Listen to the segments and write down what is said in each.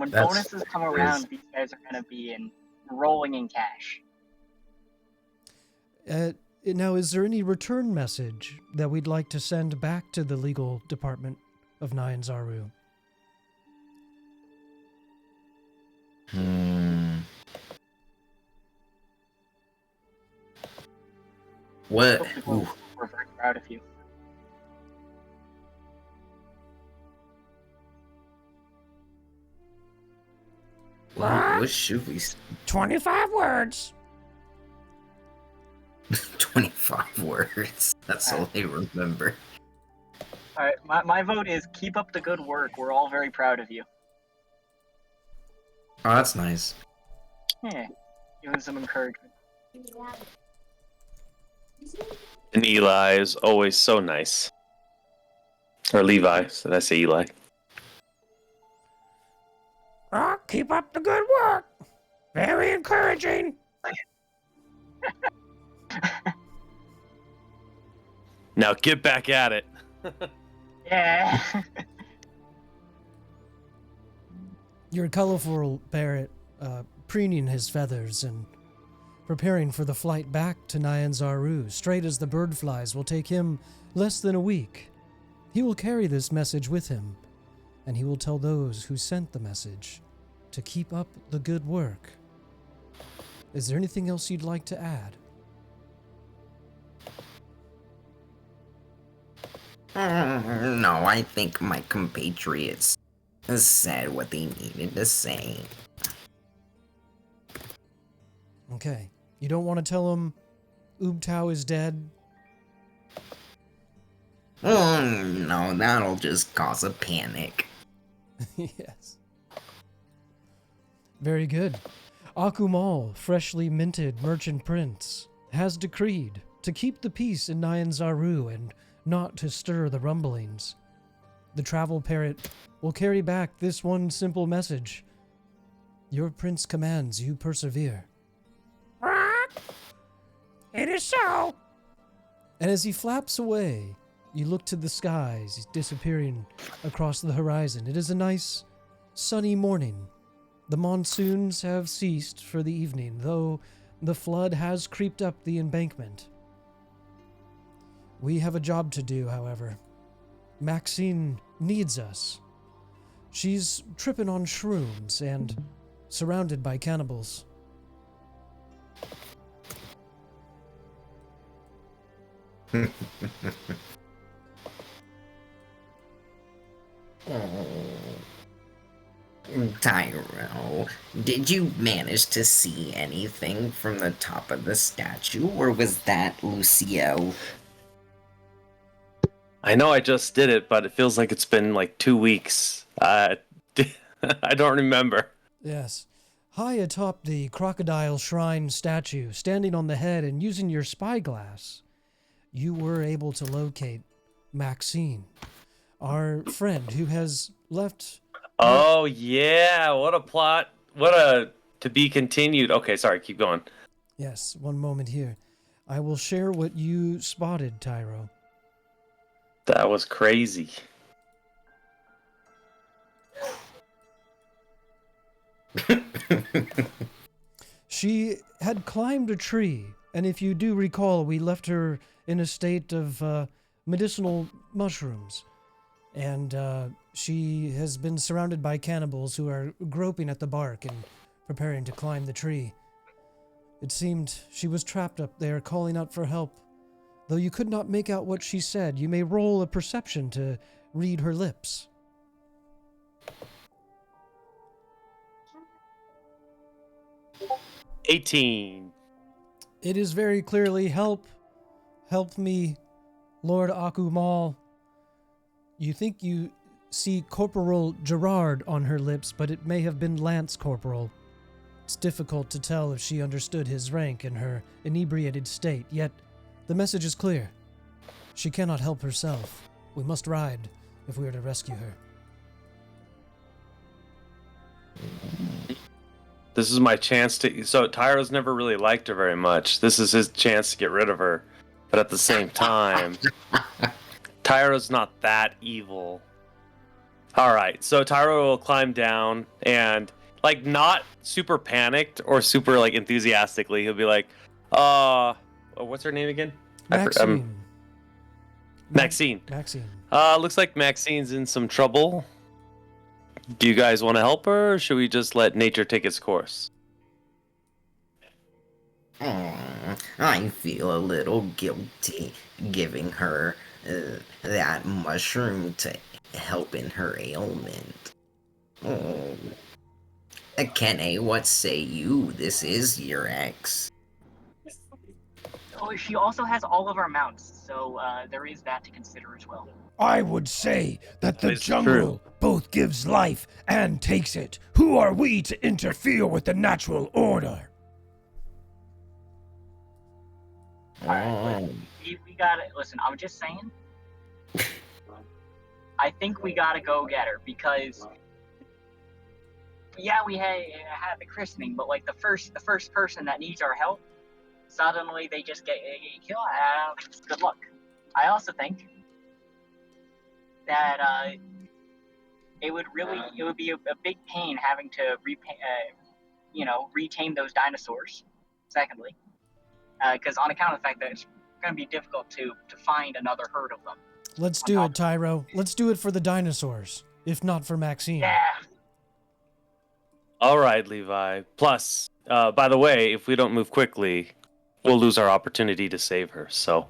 when That's- bonuses come around, these guys are going to be rolling in cash. Now, is there any return message that we'd like to send back to the legal department of Nyan Zaru? What? We're very proud of you. What should we? 25 words. 25 words. That's all they remember. All right, my vote is keep up the good work. We're all very proud of you. Oh, that's nice. Yeah, give him some encouragement. And Eli is always so nice. Or Levi, did I say Eli? Keep up the good work. Very encouraging. Now get back at it. Yeah. Your colorful parrot preening his feathers and preparing for the flight back to Nyan Zaru, straight as the bird flies, will take him less than a week. He will carry this message with him, and he will tell those who sent the message to keep up the good work. Is there anything else you'd like to add? No, I think my compatriots said what they needed to say. Okay. You don't want to tell him Ubtao is dead? No, that'll just cause a panic. Yes. Very good. Akumal, freshly minted merchant prince, has decreed to keep the peace in Nyan Zaru and not to stir the rumblings. The travel parrot will carry back this one simple message. Your prince commands you persevere. It is so. And as he flaps away, you look to the skies, disappearing across the horizon. It is a nice, sunny morning. The monsoons have ceased for the evening, though the flood has creeped up the embankment. We have a job to do, however. Maxine needs us. She's tripping on shrooms and surrounded by cannibals. Tyro, did you manage to see anything from the top of the statue, or was that Lucio? I know I just did it, but it feels like it's been like 2 weeks. I don't remember. Yes. High atop the crocodile shrine statue, standing on the head and using your spyglass, you were able to locate Maxine, our friend who has left... Oh, yeah. What a plot. What a to be continued. Okay, sorry. Keep going. Yes, one moment here. I will share what you spotted, Tyro. That was crazy. She had climbed a tree, and if you do recall, we left her in a state of medicinal mushrooms. And she has been surrounded by cannibals who are groping at the bark and preparing to climb the tree. It seemed she was trapped up there, calling out for help. Though you could not make out what she said, you may roll a perception to read her lips. $18. It is very clearly, help me, Lord Akumal. You think you see Corporal Gerard on her lips, but it may have been Lance Corporal. It's difficult to tell if she understood his rank in her inebriated state, yet the message is clear. She cannot help herself. We must ride if we are to rescue her. This is my chance to... So Tyro's never really liked her very much. This is his chance to get rid of her. But at the same time, Tyro's not that evil. All right, so Tyro will climb down and like not super panicked or super like enthusiastically. He'll be like, what's her name again? Maxine. Maxine. Maxine. Looks like Maxine's in some trouble. Do you guys want to help her, or should we just let nature take its course? I feel a little guilty giving her that mushroom to help in her ailment. Oh. Kene, what say you? This is your ex. Oh, she also has all of our mounts, so there is that to consider as well. I would say that the It's jungle both gives life and takes it. Who are we to interfere with the natural order? Oh. We gotta listen. I'm just saying. I think we gotta go get her because, yeah, we had the christening, but like the first person that needs our help, suddenly they just get killed. Good luck. I also think that it would be a big pain having to retame those dinosaurs. Secondly, because on account of the fact that it's going to be difficult to find another herd of them. Let's do it, Tyro. Let's do it for the dinosaurs, if not for Maxine. Yeah. All right, Levi. Plus, by the way, if we don't move quickly, we'll lose our opportunity to save her. So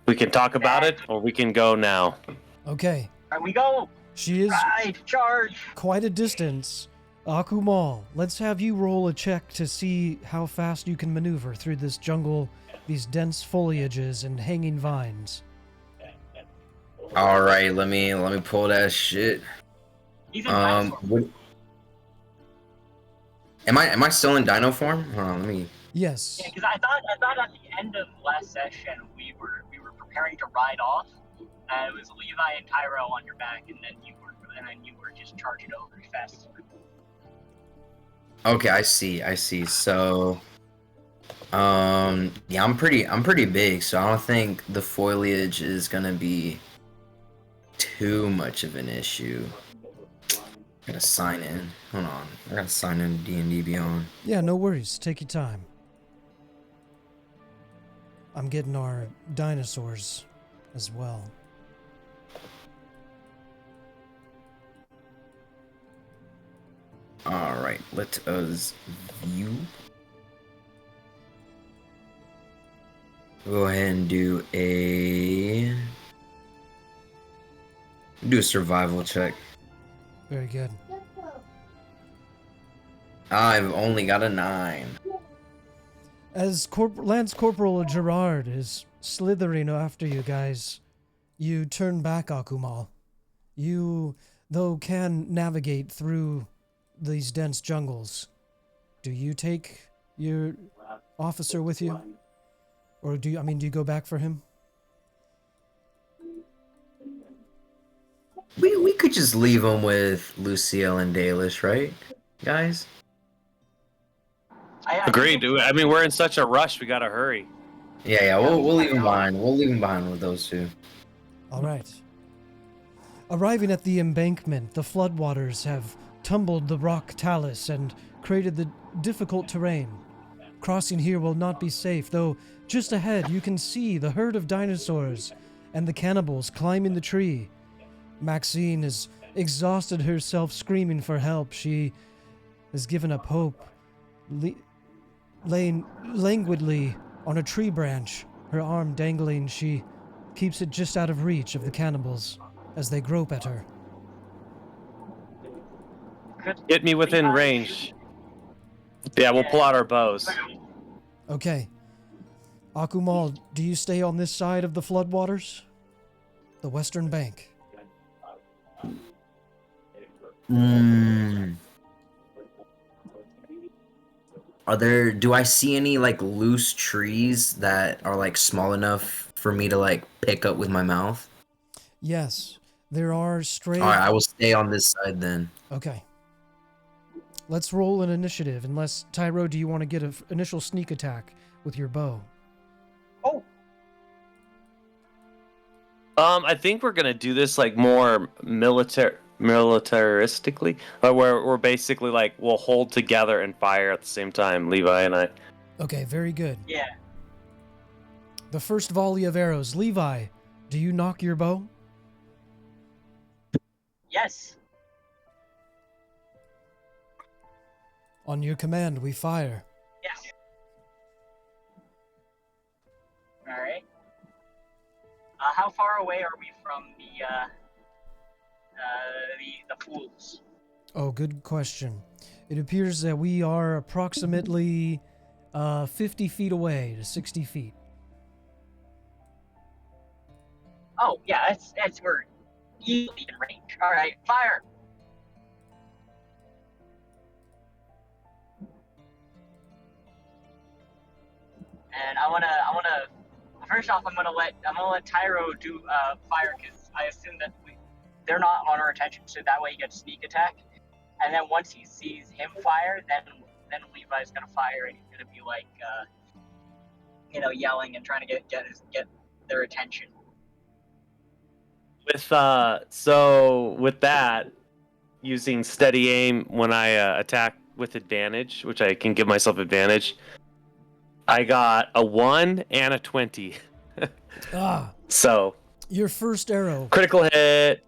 we can talk about it, or we can go now. Okay. All right, we go. She is Right, charge. quite a distance. Akumal, let's have you roll a check to see how fast you can maneuver through this jungle, these dense foliages and hanging vines. All right, let me pull that shit. He's in dinosaur. What, am I still in dino form? Hold on, let me. Yes. Yeah, because I thought at the end of last session we were preparing to ride off. It was Levi and Tyro on your back, and then you were just charging over as fast as you could. Okay, I see. So, yeah, I'm pretty big, so I don't think the foliage is gonna be too much of an issue. Gotta sign in. Hold on, I gotta sign in to D&D Beyond. Yeah, no worries. Take your time. I'm getting our dinosaurs as well. All right, let us view. Go ahead and do a survival check. Very good. I've only got a 9. As Lance Corporal Gerard is slithering after you guys, you turn back, Akumal. You, though, can navigate through these dense jungles. Do you take your officer with you? Or do you go back for him? We could just leave him with Lucille and Dalish, right, guys? Agreed. I mean, we're in such a rush. We gotta hurry. Yeah, we'll leave him behind. We'll leave him behind with those two. All right. Arriving at the embankment, the floodwaters have tumbled the rock talus and created the difficult terrain. Crossing here will not be safe, though just ahead you can see the herd of dinosaurs and the cannibals climbing the tree. Maxine has exhausted herself screaming for help. She has given up hope. Laying languidly on a tree branch, her arm dangling, she keeps it just out of reach of the cannibals as they grope at her. Get me within range. Yeah, we'll pull out our bows. Okay. Akumal, do you stay on this side of the floodwaters? The western bank. Do I see any like loose trees that are like small enough for me to like pick up with my mouth? Yes, there are stray... Alright, I will stay on this side then. Okay. Let's roll an initiative, unless, Tyro, do you want to get an initial sneak attack with your bow? Oh, I think we're gonna do this like more military. militaristically, where we're basically like we'll hold together and fire at the same time, Levi and I. Okay, very good. Yeah. The first volley of arrows. Levi, do you knock your bow? Yes. On your command, we fire. Yes. All right. How far away are we from the fools? Oh, good question. It appears that we are approximately 50 feet away to 60 feet. Oh yeah, that's we're easily in range. All right, fire. And I wanna first off I'm gonna let Tyro do fire because I assume that they're not on our attention, so that way he gets sneak attack. And then once he sees him fire, then Levi's gonna fire and he's gonna be like yelling and trying to get their attention. With so with that, using steady aim when I attack with advantage, which I can give myself advantage. I got a 1 and a 20. So Your first arrow, critical hit.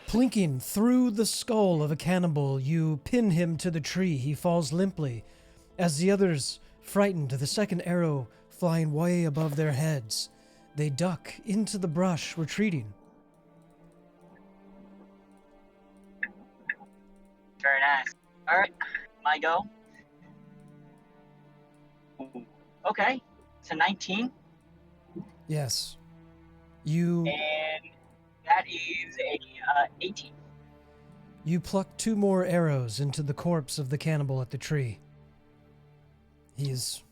plinking through the skull of a cannibal, you pin him to the tree. He falls limply. As the others, frightened, the second arrow flying way above their heads, they duck into the brush, retreating. Very nice. All right, my go. Ooh. Okay, it's a 19, Yes. You and that is a 18. You pluck 2 more arrows into the corpse of the cannibal at the tree. He is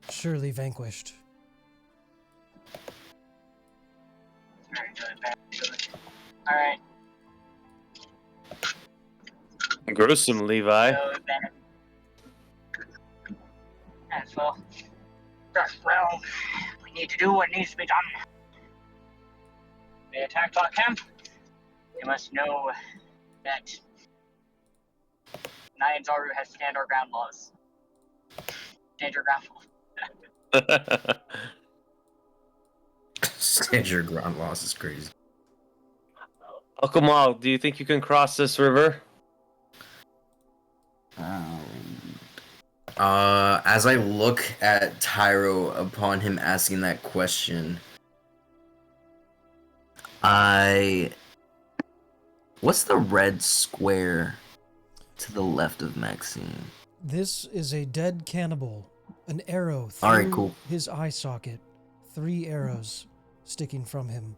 surely vanquished. Very good, very good. All right. Gruesome, Levi. So then, well, we need to do what needs to be done. They attack Talk him. They must know that Nyanzaru has stand our ground laws. Stand your ground laws. Stand your ground loss is crazy. Akumal, do you think you can cross this river? As I look at Tyro upon him asking that question, what's the red square to the left of Maxine? This is a dead cannibal. An arrow through Alright, cool. his eye socket. 3 arrows sticking from him.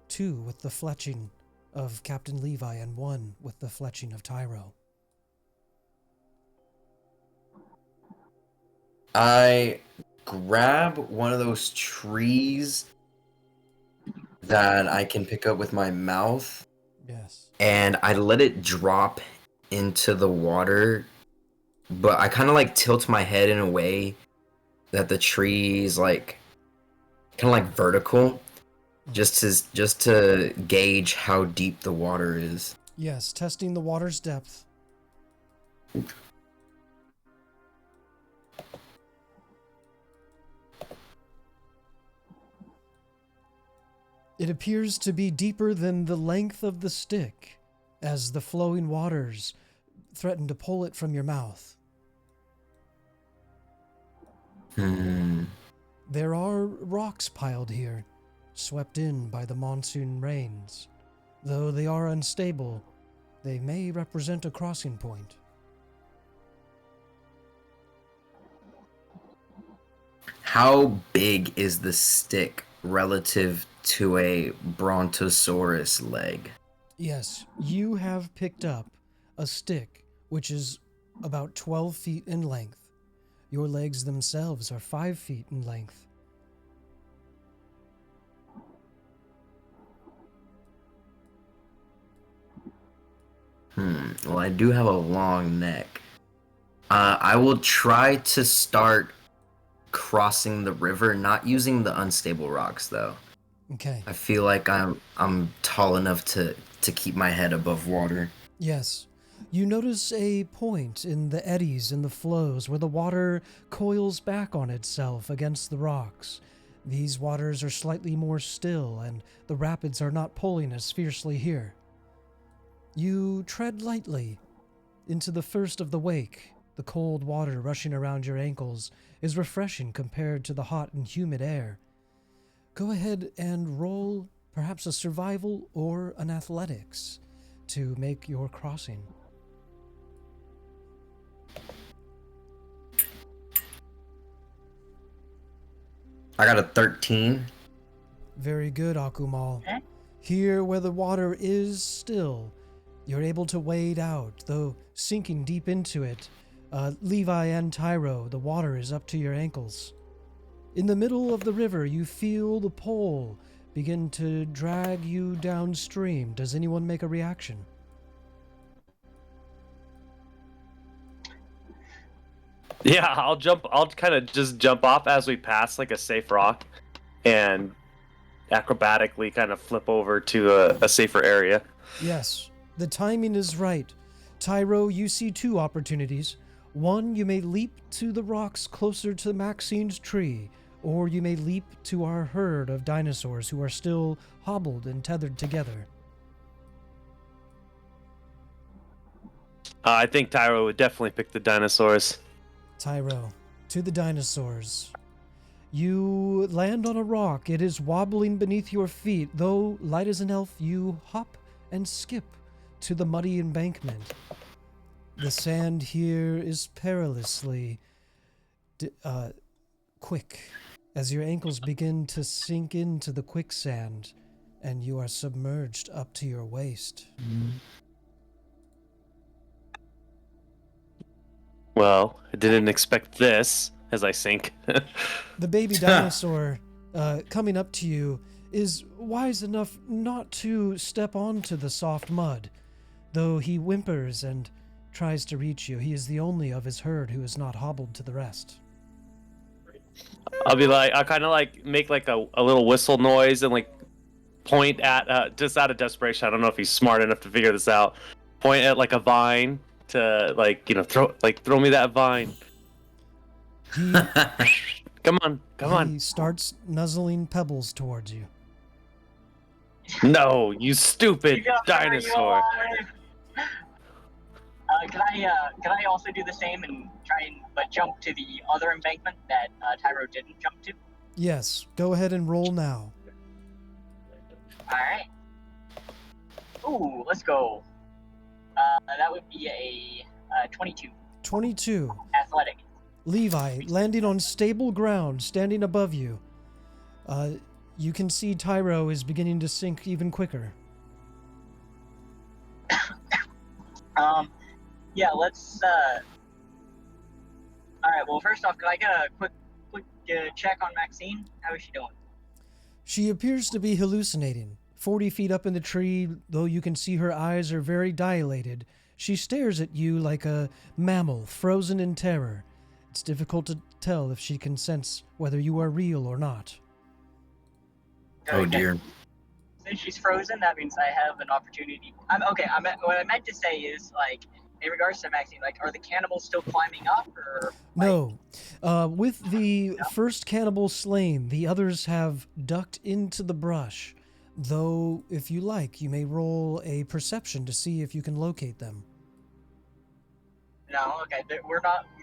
2 with the fletching of Captain Levi and 1 with the fletching of Tyro. I grab one of those trees that I can pick up with my mouth, Yes. and I let it drop into the water, but I kind of like tilt my head in a way that the tree is like kind of like vertical, just to gauge how deep the water is. Yes, testing the water's depth. It appears to be deeper than the length of the stick, as the flowing waters threaten to pull it from your mouth. There are rocks piled here, swept in by the monsoon rains. Though they are unstable, they may represent a crossing point. How big is the stick relative to a brontosaurus leg? Yes, you have picked up a stick which is about 12 feet in length. Your legs themselves are 5 feet in length. Well, I do have a long neck. I will try to start crossing the river, not using the unstable rocks though. Okay. I feel like I'm tall enough to to keep my head above water. Yes. You notice a point in the eddies and the flows where the water coils back on itself against the rocks. These waters are slightly more still, and the rapids are not pulling as fiercely here. You tread lightly into the first of the wake. The cold water rushing around your ankles is refreshing compared to the hot and humid air. Go ahead and roll perhaps a survival or an athletics to make your crossing. I got a 13. Very good, Akumal. Okay. Here where the water is still, you're able to wade out, though sinking deep into it. Levi and Tyro, the water is up to your ankles. In the middle of the river, you feel the pole begin to drag you downstream. Does anyone make a reaction? Yeah, I'll kind of just jump off as we pass like a safe rock and acrobatically kind of flip over to a safer area. Yes, the timing is right. Tyro, you see two opportunities. One, you may leap to the rocks closer to Maxine's tree, or you may leap to our herd of dinosaurs who are still hobbled and tethered together. I think Tyro would definitely pick the dinosaurs. Tyro, to the dinosaurs. You land on a rock. It is wobbling beneath your feet. Though light as an elf, you hop and skip to the muddy embankment. The sand here is perilously quick as your ankles begin to sink into the quicksand and you are submerged up to your waist. Well, I didn't expect this as I sink. The baby dinosaur coming up to you is wise enough not to step onto the soft mud, though he whimpers and tries to reach you. He is the only of his herd who is not hobbled to the rest. I'll kind of like make like a little whistle noise and like point at, just out of desperation. I don't know if he's smart enough to figure this out. Point at like a vine to like, throw me that vine. He, Come on. he starts nuzzling pebbles towards you. No, you stupid You got me, dinosaur. you alive. Can I also do the same and but jump to the other embankment that Tyro didn't jump to? Yes, go ahead and roll now. All right. Ooh, let's go. That would be a 22 22. athletic. Levi, landing on stable ground, standing above you. You can see Tyro is beginning to sink even quicker. Yeah, let's. All right. Well, first off, can I get a quick check on Maxine? How is she doing? She appears to be hallucinating. 40 feet up in the tree, though you can see her eyes are very dilated, she stares at you like a mammal frozen in terror. It's difficult to tell if she can sense whether you are real or not. Oh dear. Since she's frozen, that means I have an opportunity. What I meant to say is, like, in regards to Maxine, like, are the cannibals still climbing up, or? No. With the first cannibal slain, the others have ducked into the brush. Though, if you like, you may roll a perception to see if you can locate them. No, okay.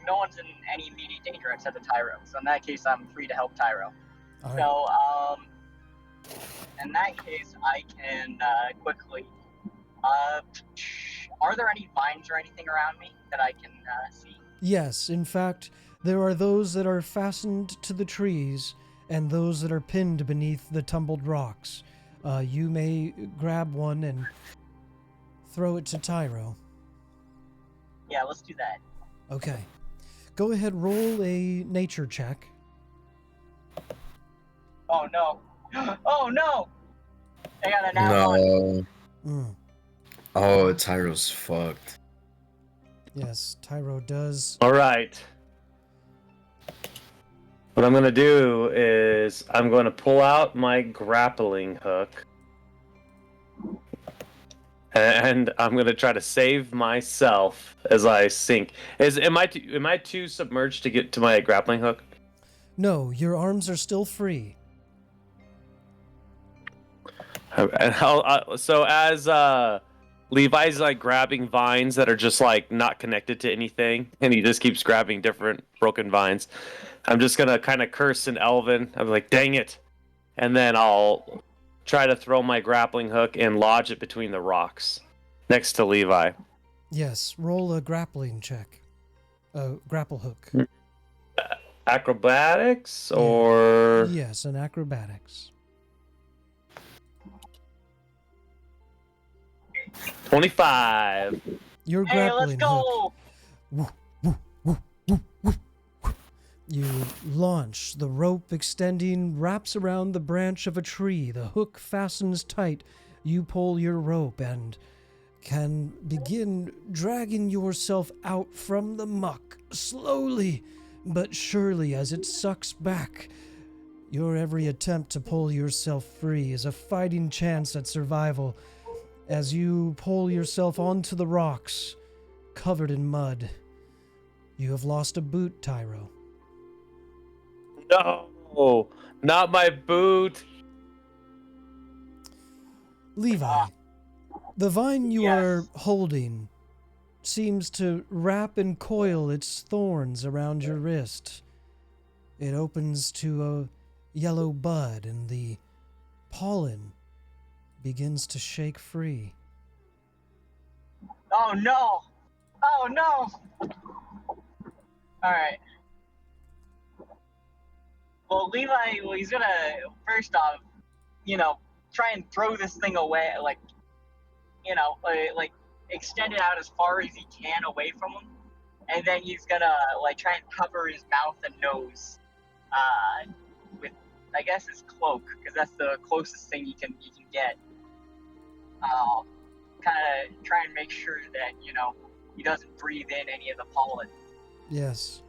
No one's in any immediate danger except the Tyro. So in that case, I'm free to help Tyro. All right. So, in that case, I can quickly. Are there any vines or anything around me that I can see? Yes, in fact, there are those that are fastened to the trees and those that are pinned beneath the tumbled rocks. You may grab one and throw it to Tyro. Yeah, let's do that. Okay. Go ahead, roll a nature check. Oh no! Oh no! I got a nat one. No. Oh, Tyro's fucked. Yes, Tyro does. All right. What I'm going to do is I'm going to pull out my grappling hook. and I'm gonna try to save myself as I sink. Am I too submerged to get to my grappling hook? No, your arms are still free. So as Levi's like grabbing vines that are just like not connected to anything, and he just keeps grabbing different broken vines. I'm just gonna kind of curse in Elven. I'm like, dang it, and then I'll try to throw my grappling hook and lodge it between the rocks next to Levi. Yes, roll a grappling check. Grapple hook. Acrobatics or Yes, an acrobatics. 25. Your Hey, let's grappling hook. go! You launch, the rope extending wraps around the branch of a tree. The hook fastens tight. You pull your rope and can begin dragging yourself out from the muck, slowly but surely as it sucks back. Your every attempt to pull yourself free is a fighting chance at survival as you pull yourself onto the rocks, covered in mud. You have lost a boot, Tyro. No, not my boot. Levi, the vine you Yes. are holding seems to wrap and coil its thorns around your wrist. It opens to a yellow bud, and the pollen begins to shake free. Oh no! Oh no! Alright. Well, Levi, he's gonna, first off, try and throw this thing away, like extend it out as far as he can away from him. And then he's gonna, try and cover his mouth and nose, with, I guess, his cloak, because that's the closest thing he can get. Kind of try and make sure that, he doesn't breathe in any of the pollen. Yes.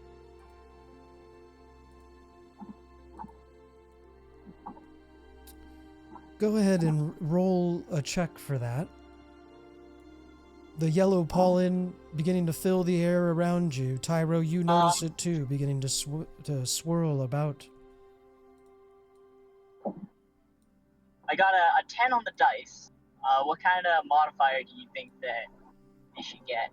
Go ahead and roll a check for that. The yellow pollen beginning to fill the air around you. Tyro, you notice it too, beginning to swirl about. I got a 10 on the dice. What kind of modifier do you think that you should get?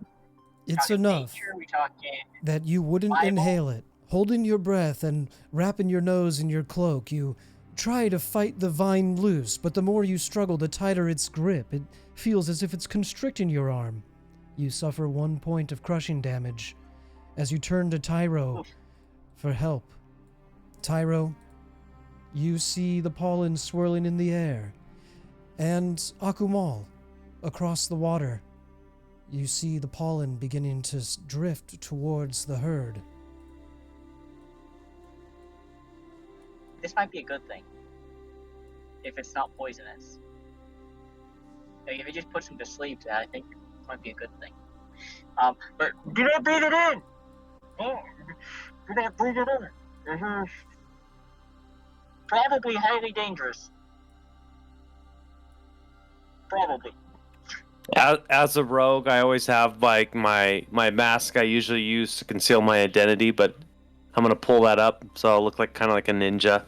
It's Talking enough nature, we talking that you wouldn't Bible? inhale it. Holding your breath and wrapping your nose in your cloak, you try to fight the vine loose, but the more you struggle, the tighter its grip. It feels as if it's constricting your arm. You suffer 1 point of crushing damage as you turn to Tyro for help. Tyro, you see the pollen swirling in the air. And Akumal, across the water, you see the pollen beginning to drift towards the herd. This might be a good thing. If it's not poisonous. Like, if it just puts him to sleep, I think it might be a good thing. But do not breathe it in! Oh, do not breathe it in. Mm-hmm. Probably highly dangerous. Probably. As a rogue, I always have like my mask I usually use to conceal my identity, but I'm gonna pull that up so I'll look like kind of like a ninja,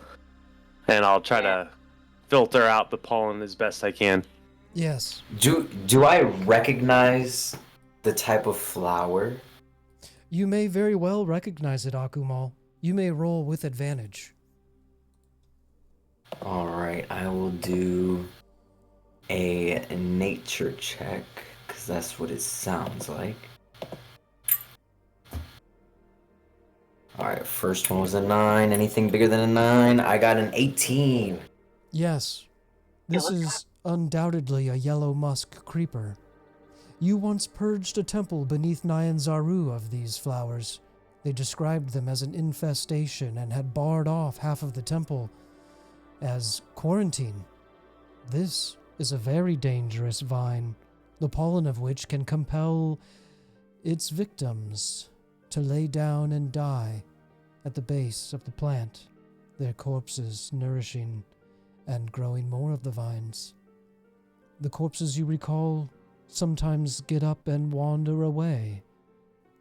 and I'll try to filter out the pollen as best I can. Yes. Do I recognize the type of flower? You may very well recognize it, Akumal. You may roll with advantage. Alright, I will do a nature check, because that's what it sounds like. Alright, first one was a 9. Anything bigger than a 9? I got an 18. Yes. This is undoubtedly a yellow musk creeper. You once purged a temple beneath Nyanzaru of these flowers. They described them as an infestation and had barred off half of the temple as quarantine. This is a very dangerous vine, the pollen of which can compel its victims to lay down and die at the base of the plant, their corpses nourishing and growing more of the vines. The corpses, you recall, sometimes get up and wander away,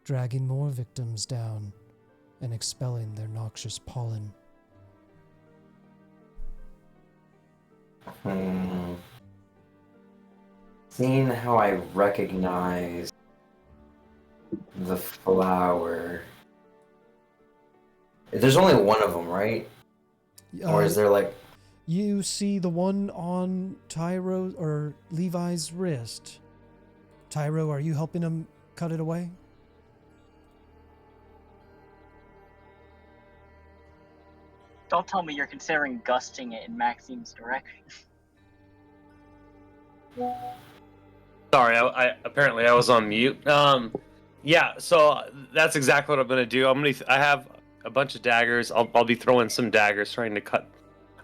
dragging more victims down and expelling their noxious pollen. Seeing how I recognize the flower. There's only one of them, right? Or is there like... You see the one on Tyro or Levi's wrist. Tyro, are you helping him cut it away? Don't tell me you're considering gusting it in Maxine's direction. Sorry, apparently I was on mute. Yeah, so that's exactly what I'm gonna do. I have a bunch of daggers. I'll be throwing some daggers, trying to cut.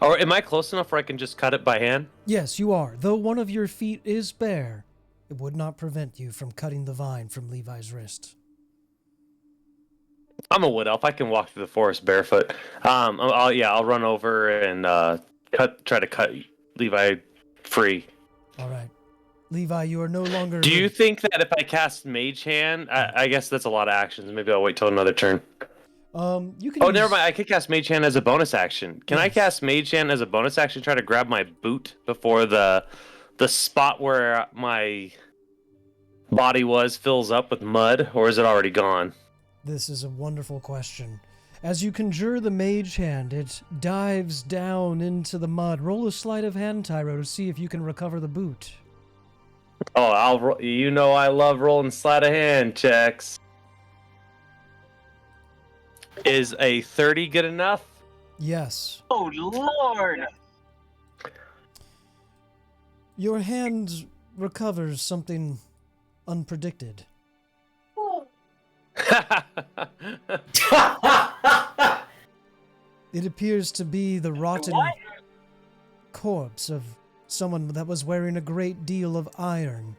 Or am I close enough where I can just cut it by hand? Yes, you are. Though one of your feet is bare, it would not prevent you from cutting the vine from Levi's wrist. I'm a wood elf. I can walk through the forest barefoot. I'll run over and try to cut Levi free. All right. Levi, you are no longer... Do you think that if I cast Mage Hand, I guess that's a lot of actions. Maybe I'll wait till another turn. You can... Oh, never mind. I could cast Mage Hand as a bonus action. Can I cast Mage Hand as a bonus action? Try to grab my boot before the spot where my body was fills up with mud, or is it already gone? This is a wonderful question. As you conjure the Mage Hand, it dives down into the mud. Roll a sleight of hand, Tyro, to see if you can recover the boot. Oh, I love rolling sleight of hand checks. Is a 30 good enough? Yes. Oh, Lord! Your hand recovers something unpredicted. It appears to be the rotten corpse of someone that was wearing a great deal of iron.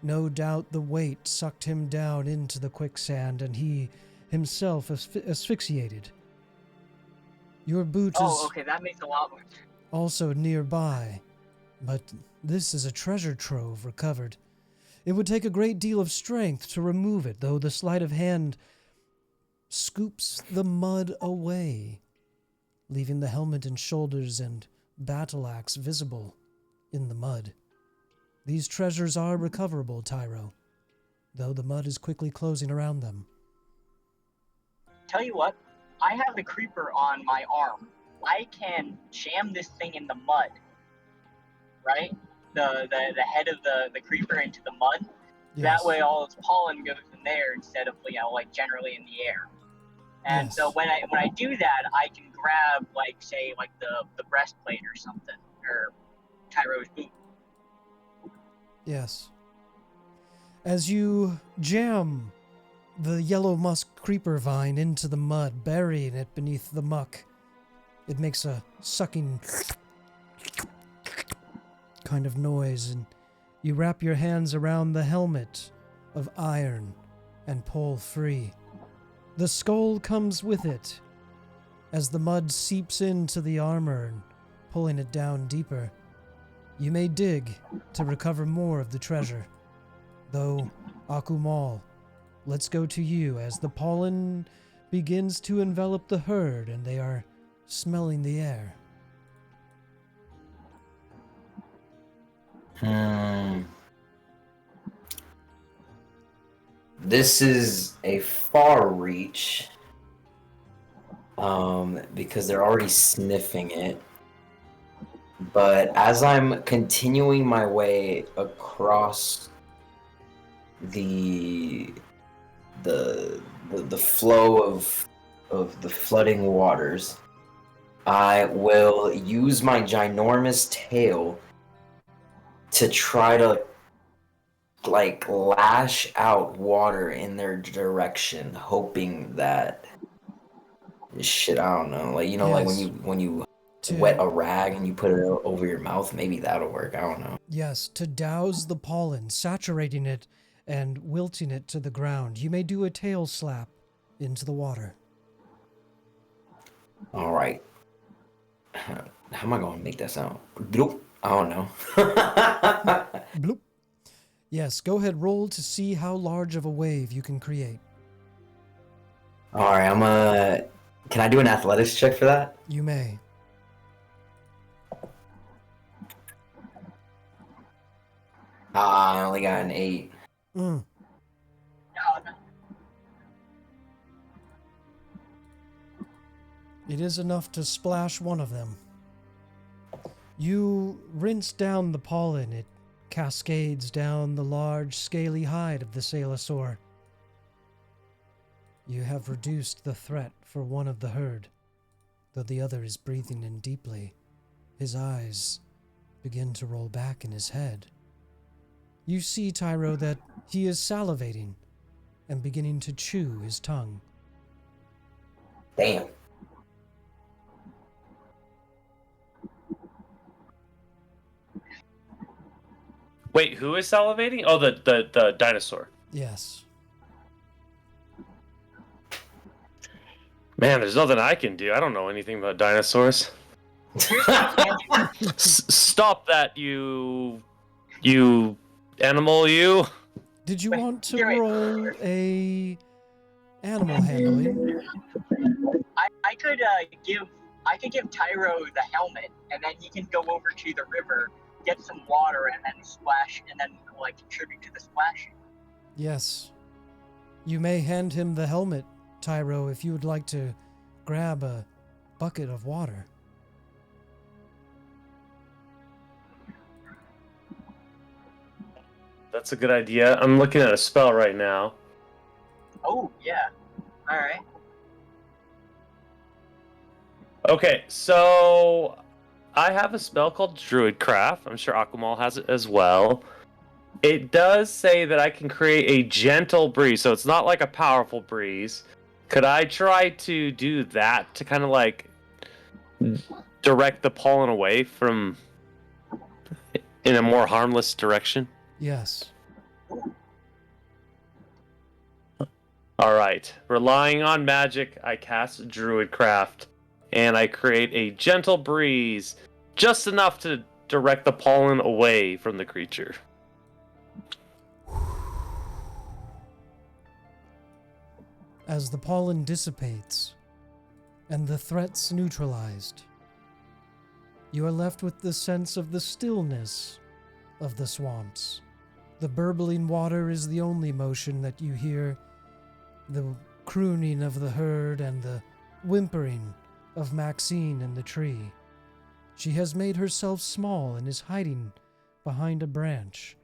No doubt the weight sucked him down into the quicksand and he himself asphyxiated. Your boot is okay, that makes a lot more sense. also nearby, but this is a treasure trove recovered. It would take a great deal of strength to remove it, though the sleight of hand scoops the mud away, leaving the helmet and shoulders and battle axe visible in the mud. These treasures are recoverable, Tyro, though the mud is quickly closing around them. Tell you what, I have the creeper on my arm. I can jam this thing in the mud, right? The head of the creeper into the mud. Yes. That way all its pollen goes in there instead of, like generally in the air. And Yes. so when I do that, I can grab the breastplate or something, or Tyro's boot. Yes. As you jam the yellow musk creeper vine into the mud, burying it beneath the muck, it makes a sucking kind of noise, and you wrap your hands around the helmet of iron and pull free. The skull comes with it as the mud seeps into the armor and pulling it down deeper. You may dig to recover more of the treasure, though, Akumal, let's go to you as the pollen begins to envelop the herd and they are smelling the air. This is a far reach, because they're already sniffing it. But as I'm continuing my way across the flow of the flooding waters, I will use my ginormous tail to try to lash out water in their direction, hoping that I don't know, like when you wet a rag and you put it over your mouth, maybe that'll work. I don't know. Yes, to douse the pollen, saturating it and wilting it to the ground. You may do a tail slap into the water. All right. How am I going to make that sound? Bloop. I don't know. Bloop. Yes, go ahead, roll to see how large of a wave you can create. Alright, Can I do an athletics check for that? You may. I only got an 8. Mm. It is enough to splash one of them. You rinse down the pollen. It cascades down the large, scaly hide of the Salosaur. You have reduced the threat for one of the herd, though the other is breathing in deeply. His eyes begin to roll back in his head. You see, Tyro, that he is salivating and beginning to chew his tongue. Damn. Wait, who is salivating? Oh, the dinosaur. Yes. Man, there's nothing I can do. I don't know anything about dinosaurs. Stop that, you animal, you. Did you want to roll a animal handling? I could give Tyro the helmet, and then he can go over to the river, get some water, and then splash, and then like contribute to the splashing. Yes. You may hand him the helmet, Tyro, if you would like to grab a bucket of water. That's a good idea. I'm looking at a spell right now. Oh yeah. All right. Okay, so I have a spell called Druidcraft. I'm sure Akumal has it as well. It does say that I can create a gentle breeze, so it's not like a powerful breeze. Could I try to do that to kind of like direct the pollen away from in a more harmless direction? Yes. All right. Relying on magic, I cast Druidcraft, and I create a gentle breeze, just enough to direct the pollen away from the creature. As the pollen dissipates and the threats neutralized, you are left with the sense of the stillness of the swamps. The burbling water is the only motion that you hear, the crooning of the herd and the whimpering of Maxine in the tree. She has made herself small and is hiding behind a branch,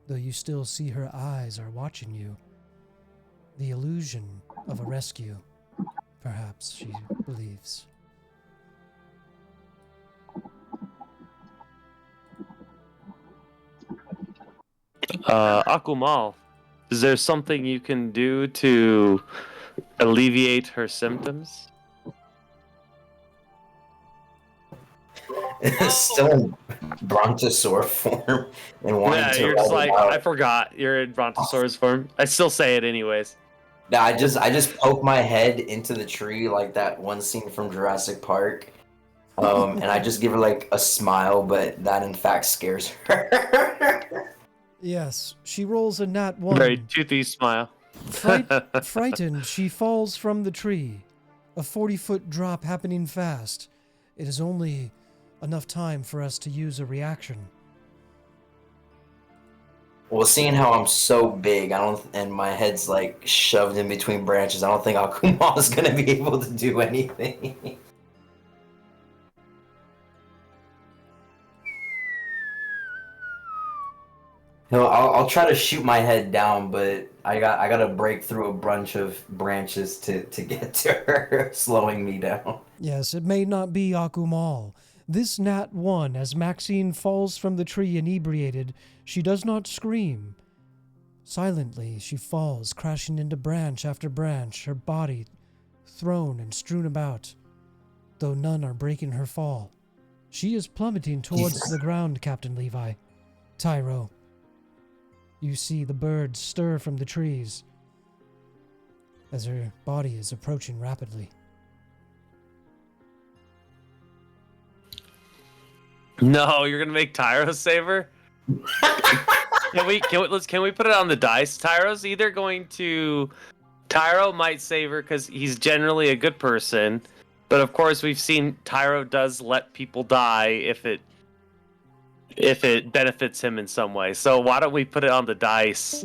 though you still see her eyes are watching you. The illusion of a rescue, perhaps, she believes. Akumal, is there something you can do to alleviate her symptoms? Still in brontosaur form and wanting Yeah, to you're just rub it like, out. I forgot. You're in Brontosaurus form. I still say it anyways. No, I just poke my head into the tree like that one scene from Jurassic Park. And I just give her like a smile, but that in fact scares her. Yes, she rolls a nat 1. Very toothy smile. Frightened, she falls from the tree. A 40-foot drop happening fast. It is only enough time for us to use a reaction. Well, seeing how I'm so big, and my head's like shoved in between branches, I don't think Akuma is gonna be able to do anything. No, I'll try to shoot my head down, but I gotta break through a bunch of branches to get to her, slowing me down. Yes, it may not be Akumal. This nat 1, as Maxine falls from the tree inebriated, she does not scream. Silently, she falls, crashing into branch after branch, her body thrown and strewn about, though none are breaking her fall. She is plummeting towards Jesus. the ground, Captain Levi. Tyro, you see the birds stir from the trees as her body is approaching rapidly. No, you're gonna make Tyro save her? Can we put it on the dice? Tyro's either going to Tyro might save her because he's generally a good person, but of course we've seen Tyro does let people die if it benefits him in some way. So why don't we put it on the dice?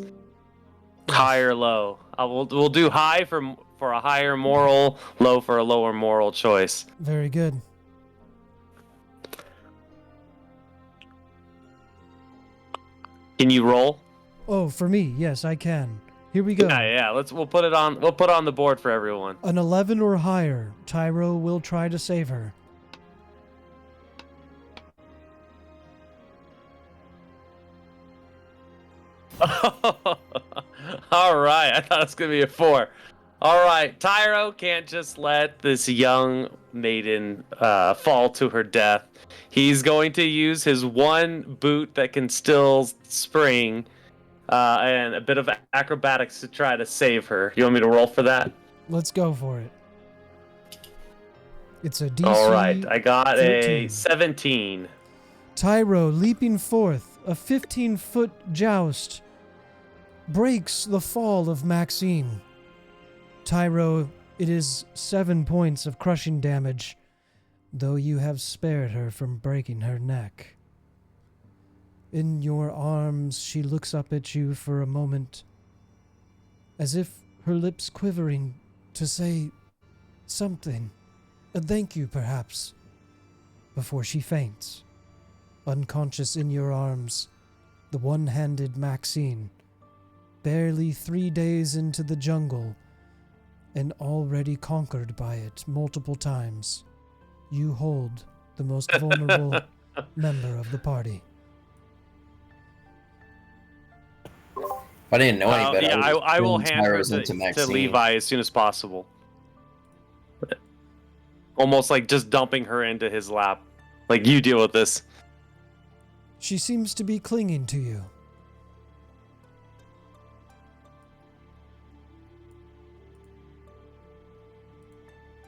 High or low? We'll do high for a higher moral, low for a lower moral choice. Very good. Can you roll? Oh, for me, yes, I can. Here we go. Yeah. We'll put it on the board for everyone. An 11 or higher, Tyro will try to save her. All right, I thought it was gonna be a 4. All right, Tyro can't just let this young maiden fall to her death. He's going to use his one boot that can still spring and a bit of acrobatics to try to save her. You want me to roll for that? Let's go for it. It's a DC. All right, I got 13. a 17. Tyro, leaping forth, a 15-foot joust, breaks the fall of Maxine. Tyro, it is 7 points of crushing damage, though you have spared her from breaking her neck. In your arms, she looks up at you for a moment, as if her lips quivering to say something, a thank you perhaps, before she faints. Unconscious in your arms, the one-handed Maxine, barely 3 days into the jungle, and already conquered by it multiple times, you hold the most vulnerable member of the party. I didn't know any better. Yeah, I will turning hand her Tyros into to Maxine. Levi as soon as possible. Almost like just dumping her into his lap. Like, you deal with this. She seems to be clinging to you.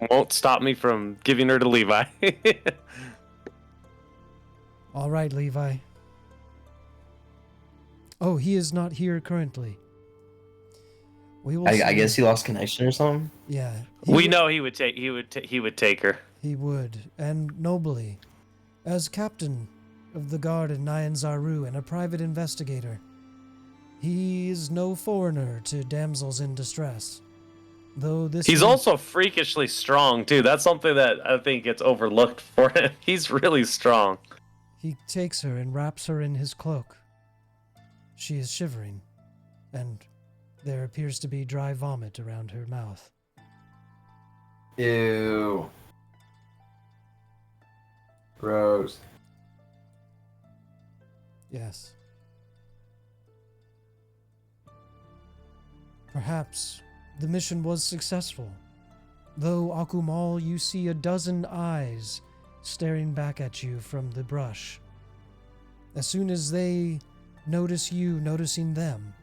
Won't stop me from giving her to Levi. All right, Levi. Oh, he is not here currently. We will. I guess he lost connection or something. Yeah. We know he would take her. He would, and nobly. As captain of the guard in Nyanzaru and a private investigator, he is no foreigner to damsels in distress. Though this He's also freakishly strong too. That's something that I think gets overlooked for him. He's really strong. He takes her and wraps her in his cloak. She is shivering, and there appears to be dry vomit around her mouth. Ew. Gross. Yes. Perhaps the mission was successful. Though, Akumal, you see a dozen eyes staring back at you from the brush. As soon as they notice you noticing them,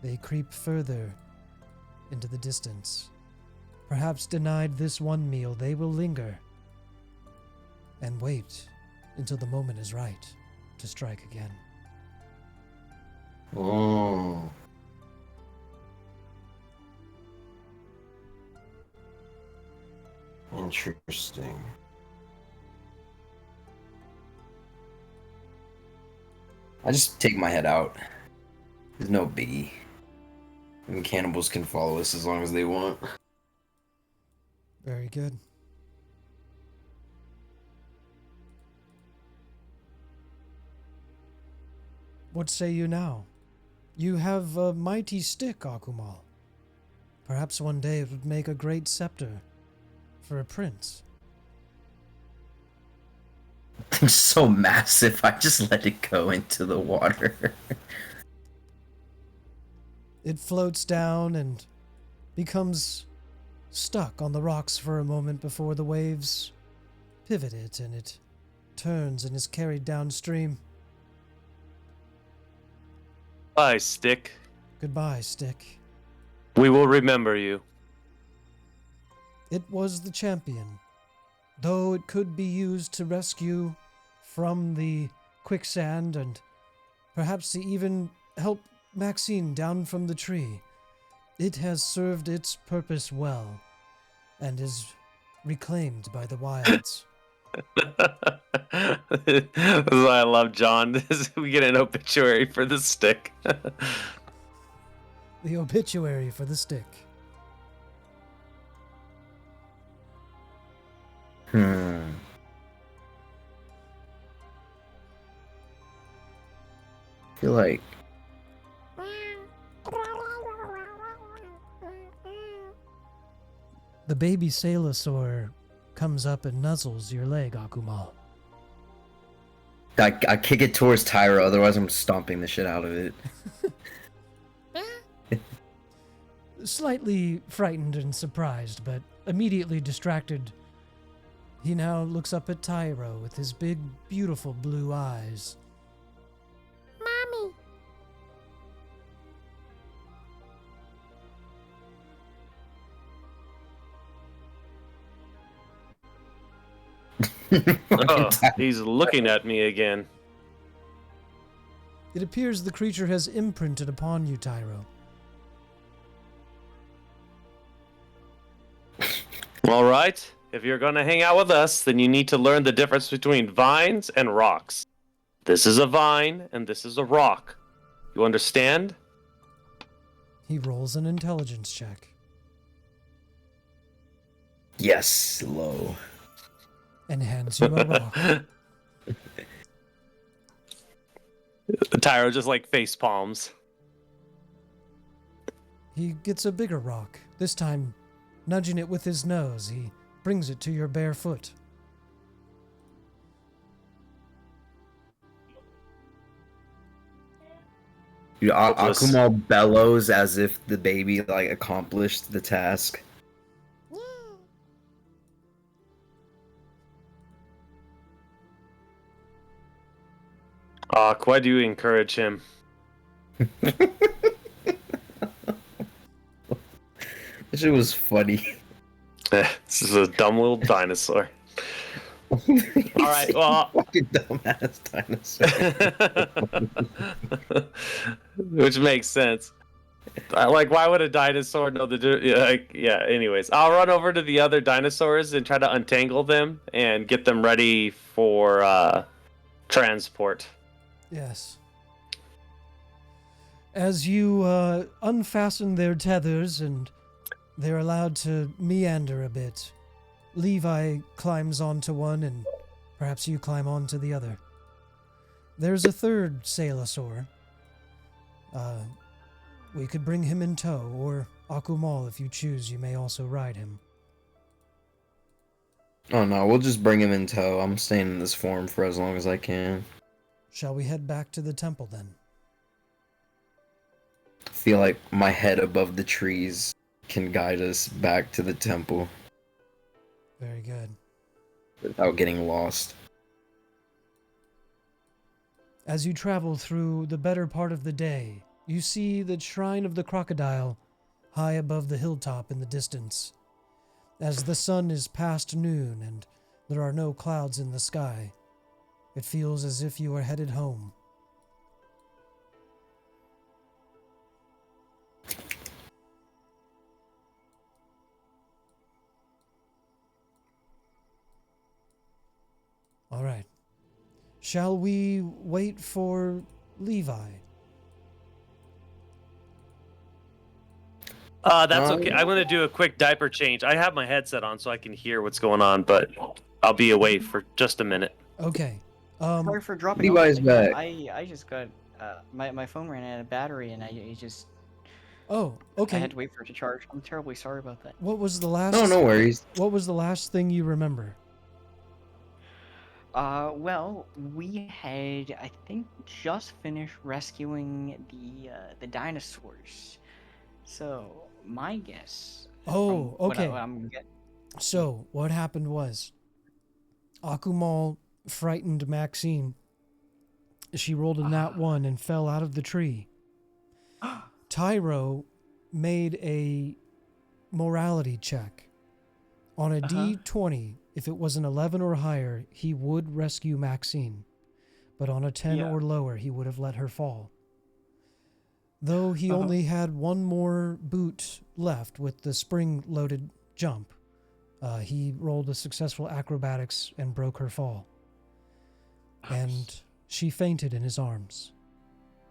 they creep further into the distance. Perhaps denied this one meal, they will linger and wait until the moment is right to strike again. Oh. Interesting. I just take my head out. There's no biggie. And cannibals can follow us as long as they want. Very good. What say you now? You have a mighty stick, Akumal. Perhaps one day it would make a great scepter for a prince. It's so massive, I just let it go into the water. It floats down and becomes stuck on the rocks for a moment before the waves pivot it, and it turns and is carried downstream. Bye, Stick. Goodbye, Stick. We will remember you. It was the champion, though it could be used to rescue from the quicksand and Perhaps to even help Maxine down from the tree. It has served its purpose well, and is reclaimed by the wilds. This is why I love John. We get an obituary for the stick. The obituary for the stick. I feel like The baby Salisaur comes up and nuzzles your leg, Akumal. I kick it towards Tyra, otherwise I'm stomping the shit out of it. Slightly frightened and surprised, but immediately distracted, he now looks up at Tyro with his big, beautiful blue eyes. Mommy. Oh, he's looking at me again. It appears the creature has imprinted upon you, Tyro. All right. If you're going to hang out with us, then you need to learn the difference between vines and rocks. This is a vine, and this is a rock. You understand? He rolls an intelligence check. Yes, low. And hands you a rock. Tyro just like face palms. He gets a bigger rock. This time, nudging it with his nose, he brings it to your bare foot. Akumal bellows as if the baby like accomplished the task. Why do you encourage him? That shit was funny. This is a dumb little dinosaur. All right, well, fucking dumbass dinosaur. which makes sense. Like, why would a dinosaur know the? Yeah. Anyways, I'll run over to the other dinosaurs and try to untangle them and get them ready for transport. Yes. As you unfasten their tethers and they're allowed to meander a bit, Levi climbs onto one and perhaps you climb onto the other. There's a third Salisaur. We could bring him in tow, or Akumal, if you choose, you may also ride him. Oh no, we'll just bring him in tow. I'm staying in this form for as long as I can. Shall we head back to the temple then? I feel like my head above the trees can guide us back to the temple Very good. without getting lost. As you travel through the better part of the day, you see the shrine of the crocodile high above the hilltop in the distance. As the sun is past noon and there are no clouds in the sky, it feels as if you are headed home. All right. Shall we wait for Levi? That's okay. I'm gonna do a quick diaper change. I have my headset on so I can hear what's going on, but I'll be away for just a minute. Okay. Sorry for dropping Levi's off. back. I just got my phone ran out of battery and I just Oh, I okay. had to wait for it to charge. I'm terribly sorry about that. What was the last? No, no worries. What was the last thing you remember? Well, we had I think just finished rescuing the dinosaurs. So my guess. Oh, from what okay. I'm getting. So, what happened was, Akumal frightened Maxine. She rolled a nat 1 and fell out of the tree. Tyro made a morality check. On a D20, if it was an 11 or higher, he would rescue Maxine. but on a 10 Yeah. or lower, he would have let her fall. Though he Uh-huh. only had one more boot left with the spring-loaded jump, he rolled a successful acrobatics and broke her fall. And she fainted in his arms,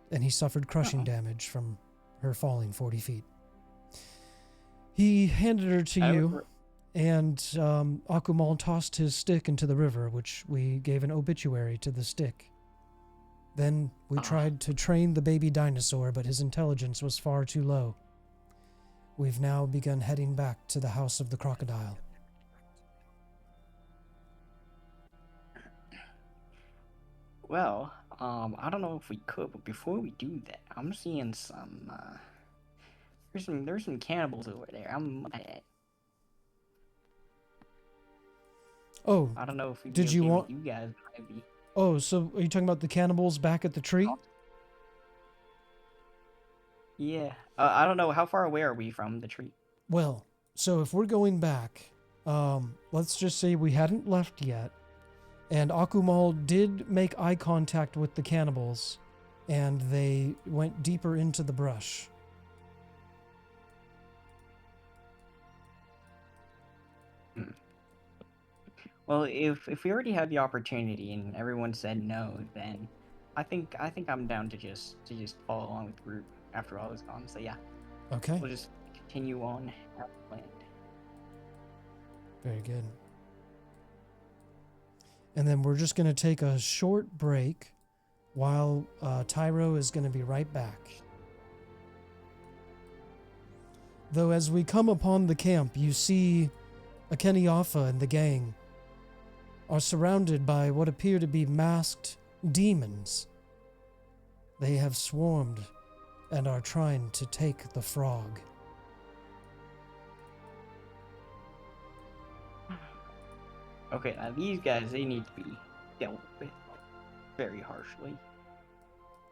and he suffered crushing damage from her falling 40 feet. He handed her to you, and Akumal tossed his stick into the river, which we gave an obituary to the stick. Then we tried to train the baby dinosaur, but his intelligence was far too low. We've now begun heading back to the House of the Crocodile. Well, I don't know if we could, but before we do that, I'm seeing some, there's some cannibals over there. Oh, I don't know if we'd did be you okay want- with you guys, maybe. oh, so are you talking about the cannibals back at the tree? Yeah, I don't know, how far away are we from the tree? Well, so if we're going back, let's just say we hadn't left yet, and Akumal did make eye contact with the cannibals, and they went deeper into the brush. Well, if we already had the opportunity and everyone said no, then I think I'm down to just follow along with the group after all is gone. So yeah, Okay, we'll just continue on as planned. very good. And then we're just going to take a short break while Tyro is going to be right back. Though as we come upon the camp, you see Akenyafa and the gang are surrounded by what appear to be masked demons. They have swarmed and are trying to take the frog. Okay, now these guys, they need to be dealt with very harshly.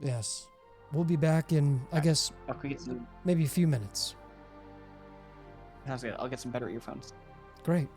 Yes. We'll be back in, I guess, I'll get some. maybe a few minutes. Sounds good. I'll get some better earphones. Great.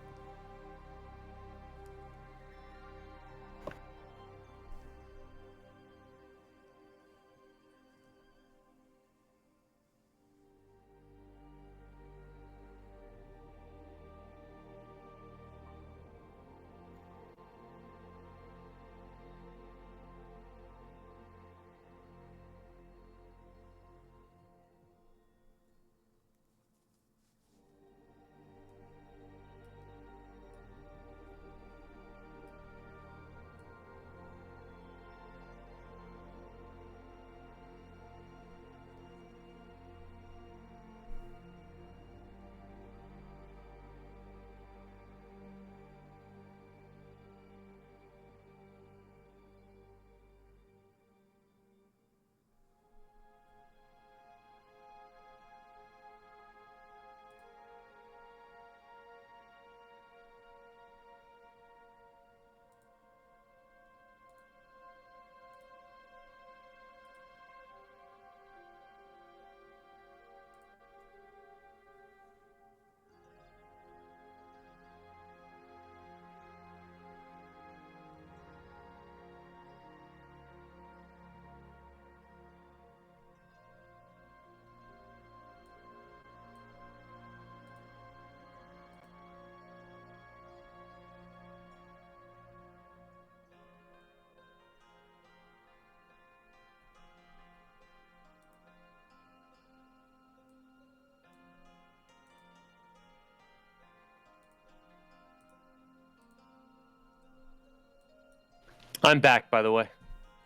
I'm back, by the way.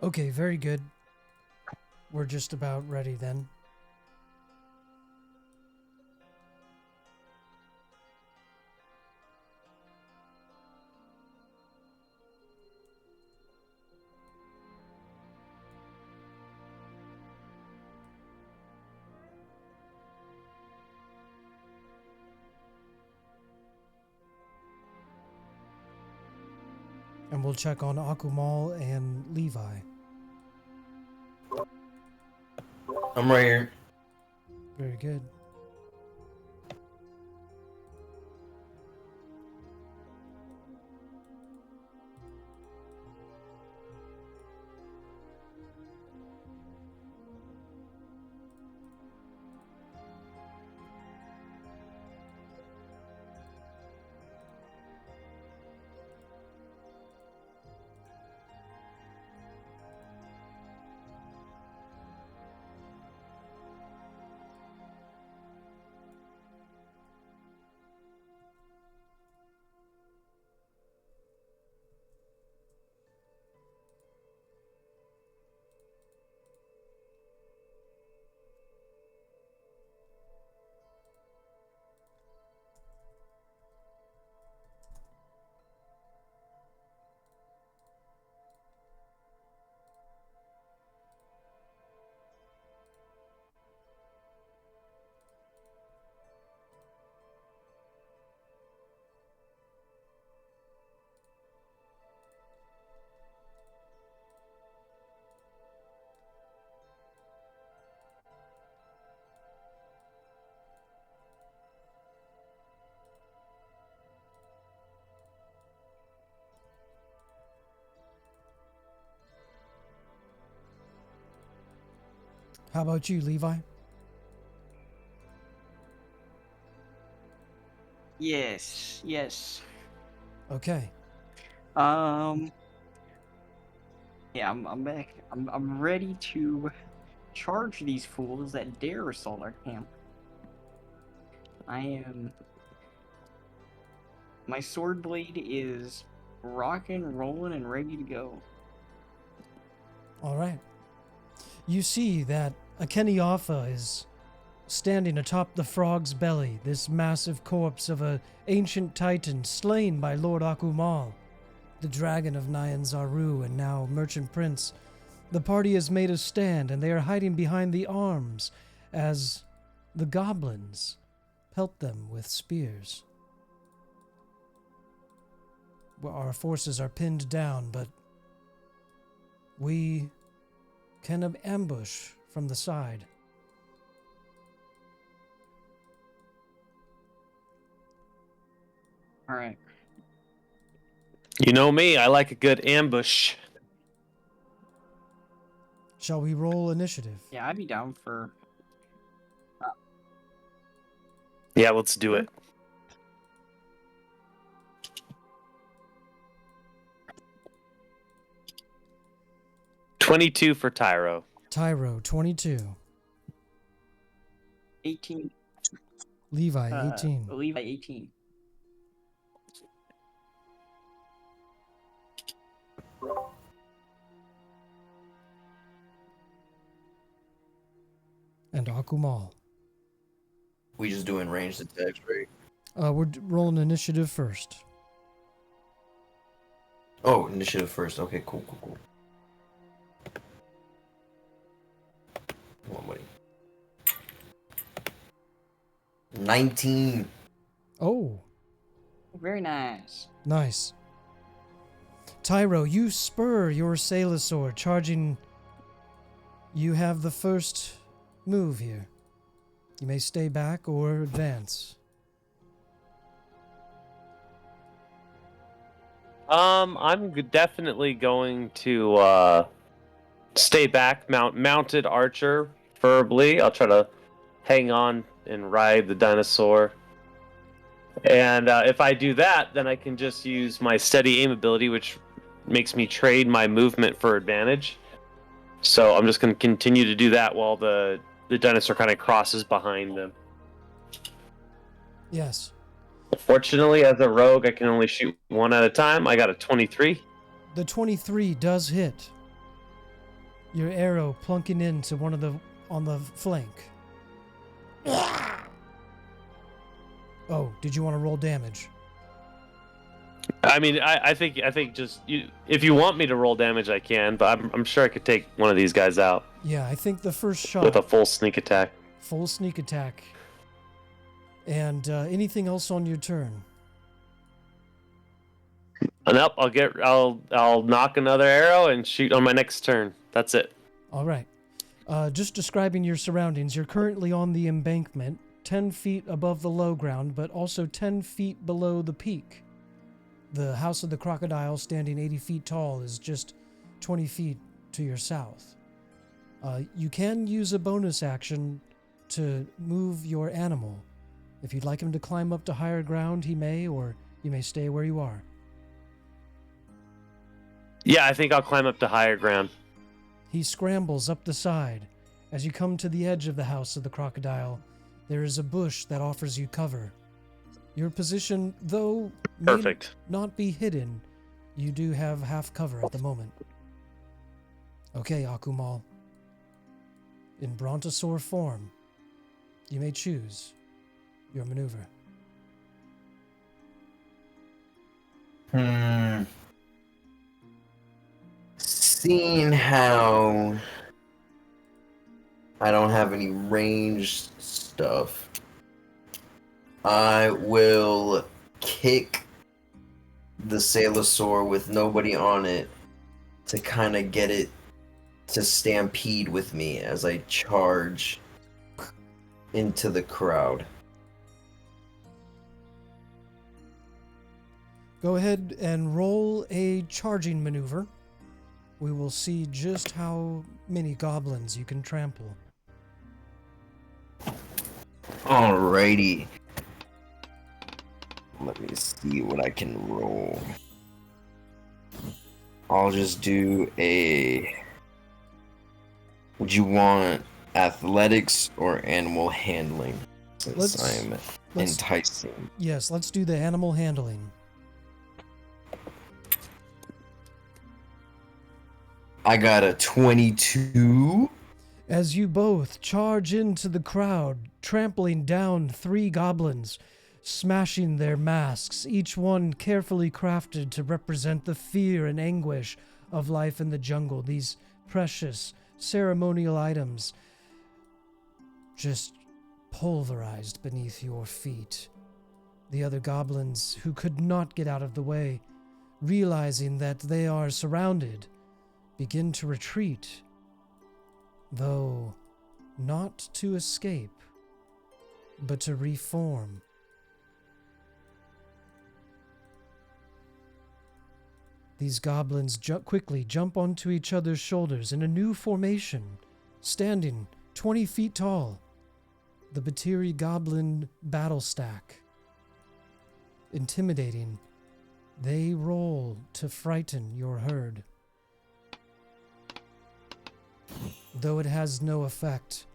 Okay, very good. We're just about ready then. And we'll check on Akumal and Levi. I'm right here. Very good. How about you, Levi? Yes, yes. Okay. Yeah, I'm back. I'm ready to charge these fools that dare assault our camp. I am. My sword blade is rocking, rolling, and ready to go. All right. You see that Akeniafa is standing atop the frog's belly, this massive corpse of an ancient titan slain by Lord Akumal, the dragon of Nyan Zaru and now merchant prince. The party has made a stand and they are hiding behind the arms as the goblins pelt them with spears. Well, our forces are pinned down, but we can ambush from the side. All right. You know me, I like a good ambush. Shall we roll initiative? Yeah, I'd be down for. Yeah, let's do it. $22 for Tyro. Tyro, 22. 18. Levi, 18. Levi 18. And Akumal. We just doing ranged attacks, right? We're rolling initiative first. Oh, initiative first. Okay, cool. One way. 19. Oh, Very nice. nice. Tyro, you spur your Salisaur, charging. You have the first move here. You may stay back or advance. I'm definitely going to stay back, mounted archer, preferably. I'll try to hang on and ride the dinosaur. And if I do that, then I can just use my steady aim ability, which makes me trade my movement for advantage. So I'm just going to continue to do that while the dinosaur kind of crosses behind them. Yes. Fortunately, as a rogue, I can only shoot one at a time. I got a 23. The 23 does hit. Your arrow plunking into one of the on the flank. Oh, did you want to roll damage? I mean, I think just if you want me to roll damage, I can, but I'm sure I could take one of these guys out. Yeah, I think the first shot. With a full sneak attack. Full sneak attack. And anything else on your turn? Nope, I'll knock another arrow and shoot on my next turn. That's it. All right. Just describing your surroundings. You're currently on the embankment, 10 feet above the low ground, but also 10 feet below the peak. The House of the Crocodile, standing 80 feet tall, is just 20 feet to your south. You can use a bonus action to move your animal. If you'd like him to climb up to higher ground, he may, or you may stay where you are. Yeah, I think I'll climb up to higher ground. He scrambles up the side. As you come to the edge of the House of the Crocodile, there is a bush that offers you cover. Your position, though, may Perfect. not be hidden, you do have half cover at the moment. Okay, Akumal. In Brontosaur form, you may choose your maneuver. Seeing how I don't have any ranged stuff, I will kick the Salisaur with nobody on it to kind of get it to stampede with me as I charge into the crowd. Go ahead and roll a charging maneuver. We will see just how many goblins you can trample. Alrighty. Let me see what I can roll. I'll just do a... Would you want athletics or animal handling? Since I'm enticing. Yes, let's do the animal handling. I got a 22. As you both charge into the crowd, trampling down 3 goblins, smashing their masks, each one carefully crafted to represent the fear and anguish of life in the jungle. These precious ceremonial items just pulverized beneath your feet. The other goblins, who could not get out of the way, realizing that they are surrounded, begin to retreat, though not to escape, but to reform. These goblins quickly jump onto each other's shoulders in a new formation, standing 20 feet tall. The Batiri Goblin battle stack. Intimidating, they roll to frighten your herd. Though it has no effect,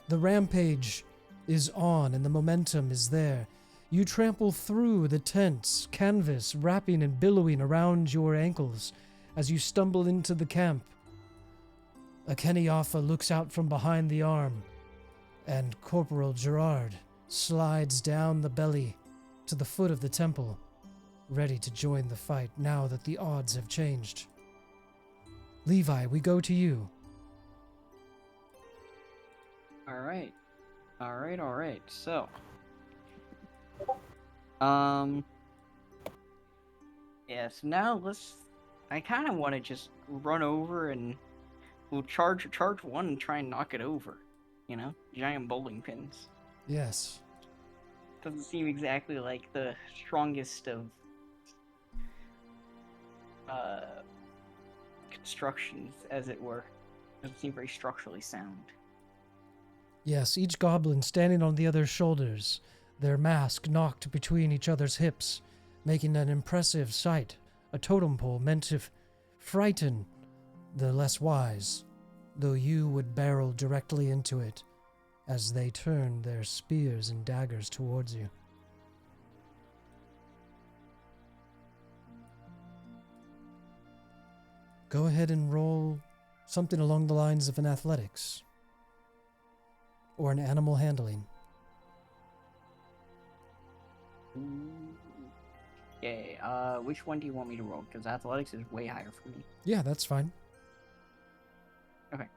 the rampage is on and the momentum is there. You trample through the tents, canvas wrapping and billowing around your ankles as you stumble into the camp. A Kenyafa looks out from behind the arm, and Corporal Gerard slides down the belly to the foot of the temple, ready to join the fight now that the odds have changed. Levi, we go to you. Alright. So. Yeah, so now I kind of want to just run over and we'll charge one and try and knock it over. You know? Giant bowling pins. Yes. Doesn't seem exactly like the strongest of constructions, as it were. Doesn't seem very structurally sound. Yes, each goblin standing on the other's shoulders, their mask knocked between each other's hips, making an impressive sight, a totem pole meant to frighten the less wise, though you would barrel directly into it as they turn their spears and daggers towards you. Go ahead and roll something along the lines of an athletics or an animal handling. Okay, which one do you want me to roll? Because athletics is way higher for me. Yeah, that's fine. Okay.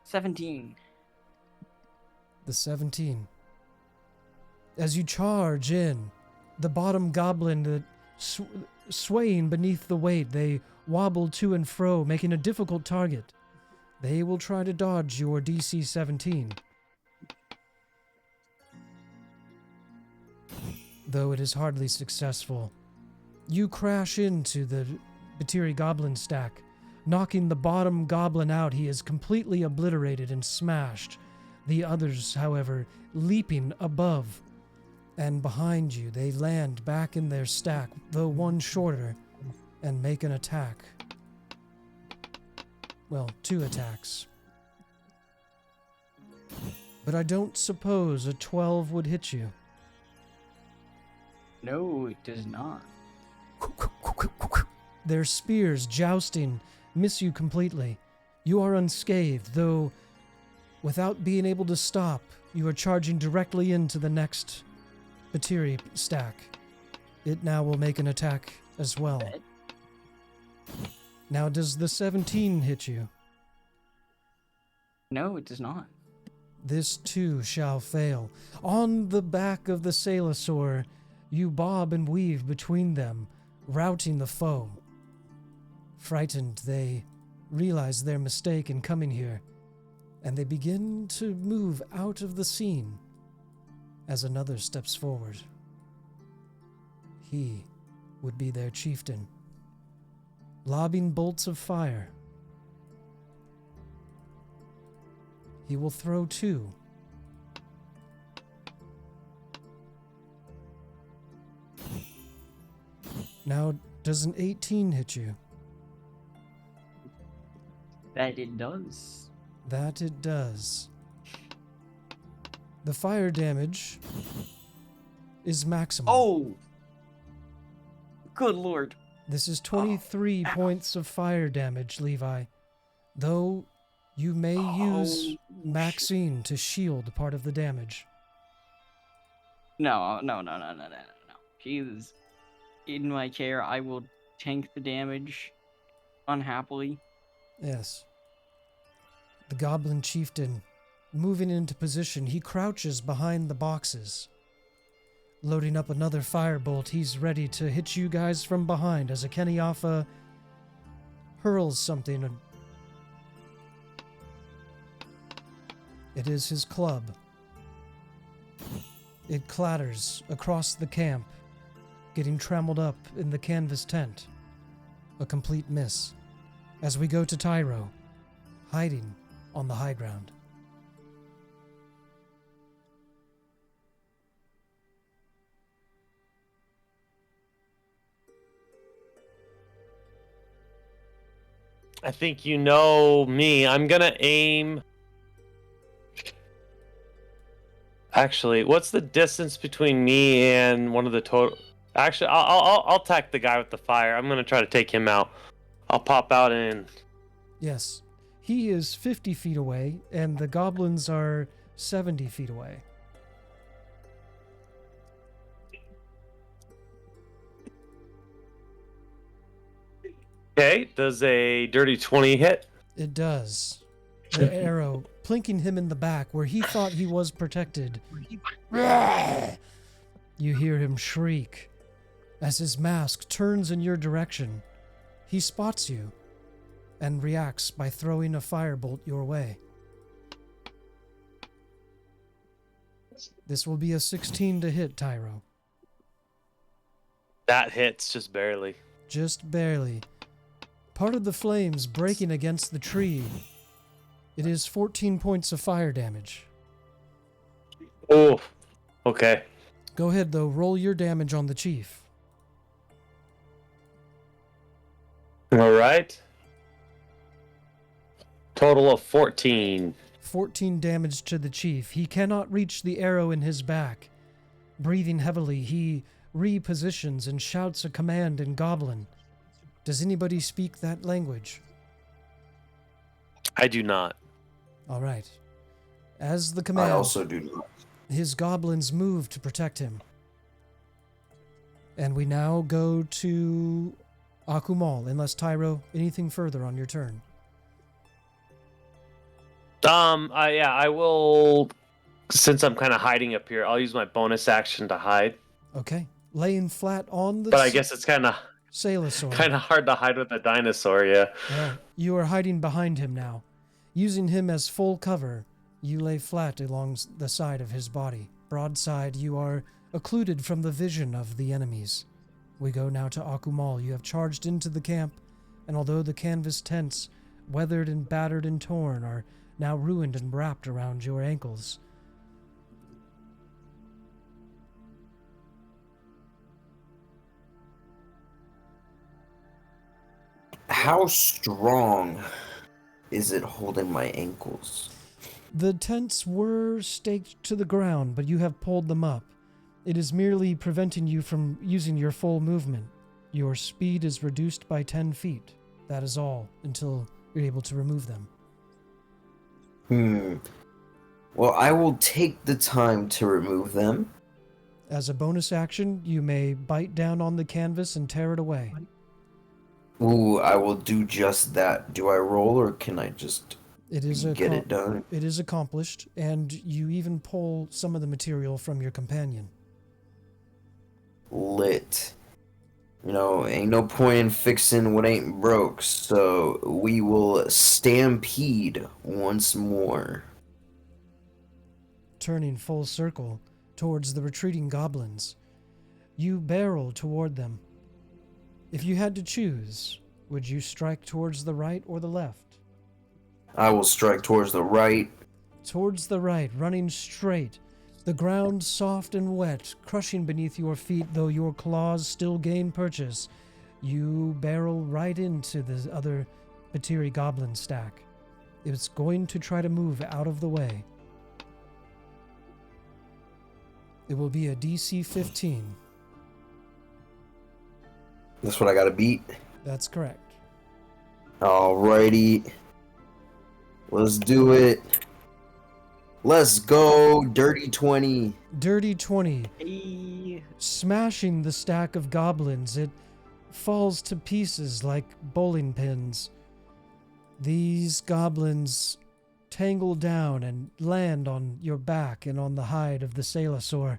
17. The 17. As you charge in, the bottom goblin that swaying beneath the weight, they wobble to and fro, making a difficult target. They will try to dodge your DC 17. Though it is hardly successful. You crash into the Batiri Goblin stack, knocking the bottom goblin out. He is completely obliterated and smashed. The others, however, leaping above and behind you, they land back in their stack, though one shorter, and make an attack. Well, 2 attacks. But I don't suppose a 12 would hit you. No, it does not. Their spears jousting miss you completely. You are unscathed, though without being able to stop, you are charging directly into the next Batiri stack. It now will make an attack as well. Now, does the 17 hit you? No, it does not. This too shall fail. On the back of the Salisaur, you bob and weave between them, routing the foe. Frightened, they realize their mistake in coming here, and they begin to move out of the scene as another steps forward. He would be their chieftain, lobbing bolts of fire. He will throw 2. Now, does an 18 hit you? That it does. That it does. The fire damage is maximum. Oh! Good lord. This is 23 Ow. points of fire damage, Levi. Though you may use Maxine to shield part of the damage. No. She's in my care. I will tank the damage unhappily. Yes. The goblin chieftain, moving into position, he crouches behind the boxes. Loading up another firebolt, he's ready to hit you guys from behind as a Kenyafa hurls something. It is his club. It clatters across the camp, getting trampled up in the canvas tent. A complete miss. As we go to Tyro, hiding on the high ground. I think you know me. I'm gonna aim. Actually, what's the distance between me and one of the total? Actually, I'll attack the guy with the fire. I'm gonna try to take him out. I'll pop out and. Yes. He is 50 feet away, and the goblins are 70 feet away. Okay, does a dirty 20 hit? It does. The arrow plinking him in the back where he thought he was protected. You hear him shriek as his mask turns in your direction. He spots you and reacts by throwing a firebolt your way. This will be a 16 to hit, Tyro. That hits just barely. Just barely. Part of the flames breaking against the tree. It is 14 points of fire damage. Oh, okay. Go ahead, though. Roll your damage on the chief. All right. Total of 14. 14 damage to the chief. He cannot reach the arrow in his back. Breathing heavily, he repositions and shouts a command in Goblin. Does anybody speak that language? I do not. All right. As the command, I also do not. his goblins move to protect him. And we now go to Akumal, unless Tyro, anything further on your turn. I will, since I'm kind of hiding up here, I'll use my bonus action to hide. Okay. Laying flat on the But I guess it's kind of Sailosaur. hard to hide with a dinosaur, yeah. Well, you are hiding behind him now. Using him as full cover, you lay flat along the side of his body. Broadside, you are occluded from the vision of the enemies. We go now to Akumal. You have charged into the camp, and although the canvas tents, weathered and battered and torn, are now ruined and wrapped around your ankles. How strong is it holding my ankles? The tents were staked to the ground, but you have pulled them up. It is merely preventing you from using your full movement. Your speed is reduced by 10 feet. That is all, until you're able to remove them. Well, I will take the time to remove them. As a bonus action, you may bite down on the canvas and tear it away. Ooh, I will do just that. Do I roll or can I just It is get it done? It is accomplished, and you even pull some of the material from your companion. Lit. You know, ain't no point in fixing what ain't broke, so we will stampede once more. Turning full circle towards the retreating goblins, you barrel toward them. If you had to choose, would you strike towards the right or the left? I will strike towards the right. Towards the right, running straight. The ground soft and wet, crushing beneath your feet, though your claws still gain purchase. You barrel right into the other Batiri goblin stack. It's going to try to move out of the way. It will be a DC 15. That's what I gotta beat. That's correct. Alrighty. Let's do it. Let's go. Dirty 20. Dirty 20. Hey. Smashing the stack of goblins, it falls to pieces like bowling pins. These goblins tangle down and land on your back and on the hide of the Salisaur.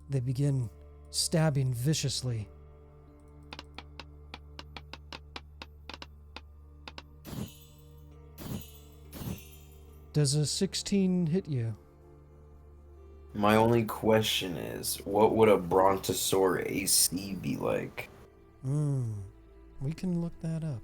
They begin stabbing viciously. Does a 16 hit you? My only question is, what would a Brontosaur AC be like? We can look that up.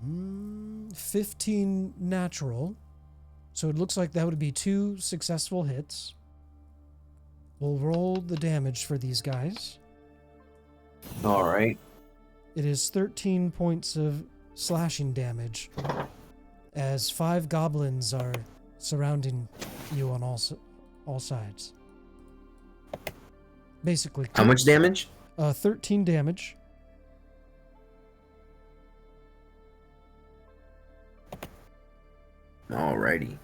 Mm, 15 natural. So it looks like that would be 2 successful hits. We'll roll the damage for these guys. Alright. It is 13 points of slashing damage as 5 goblins are surrounding you on all sides. Basically. How much damage? 13 damage. Alrighty.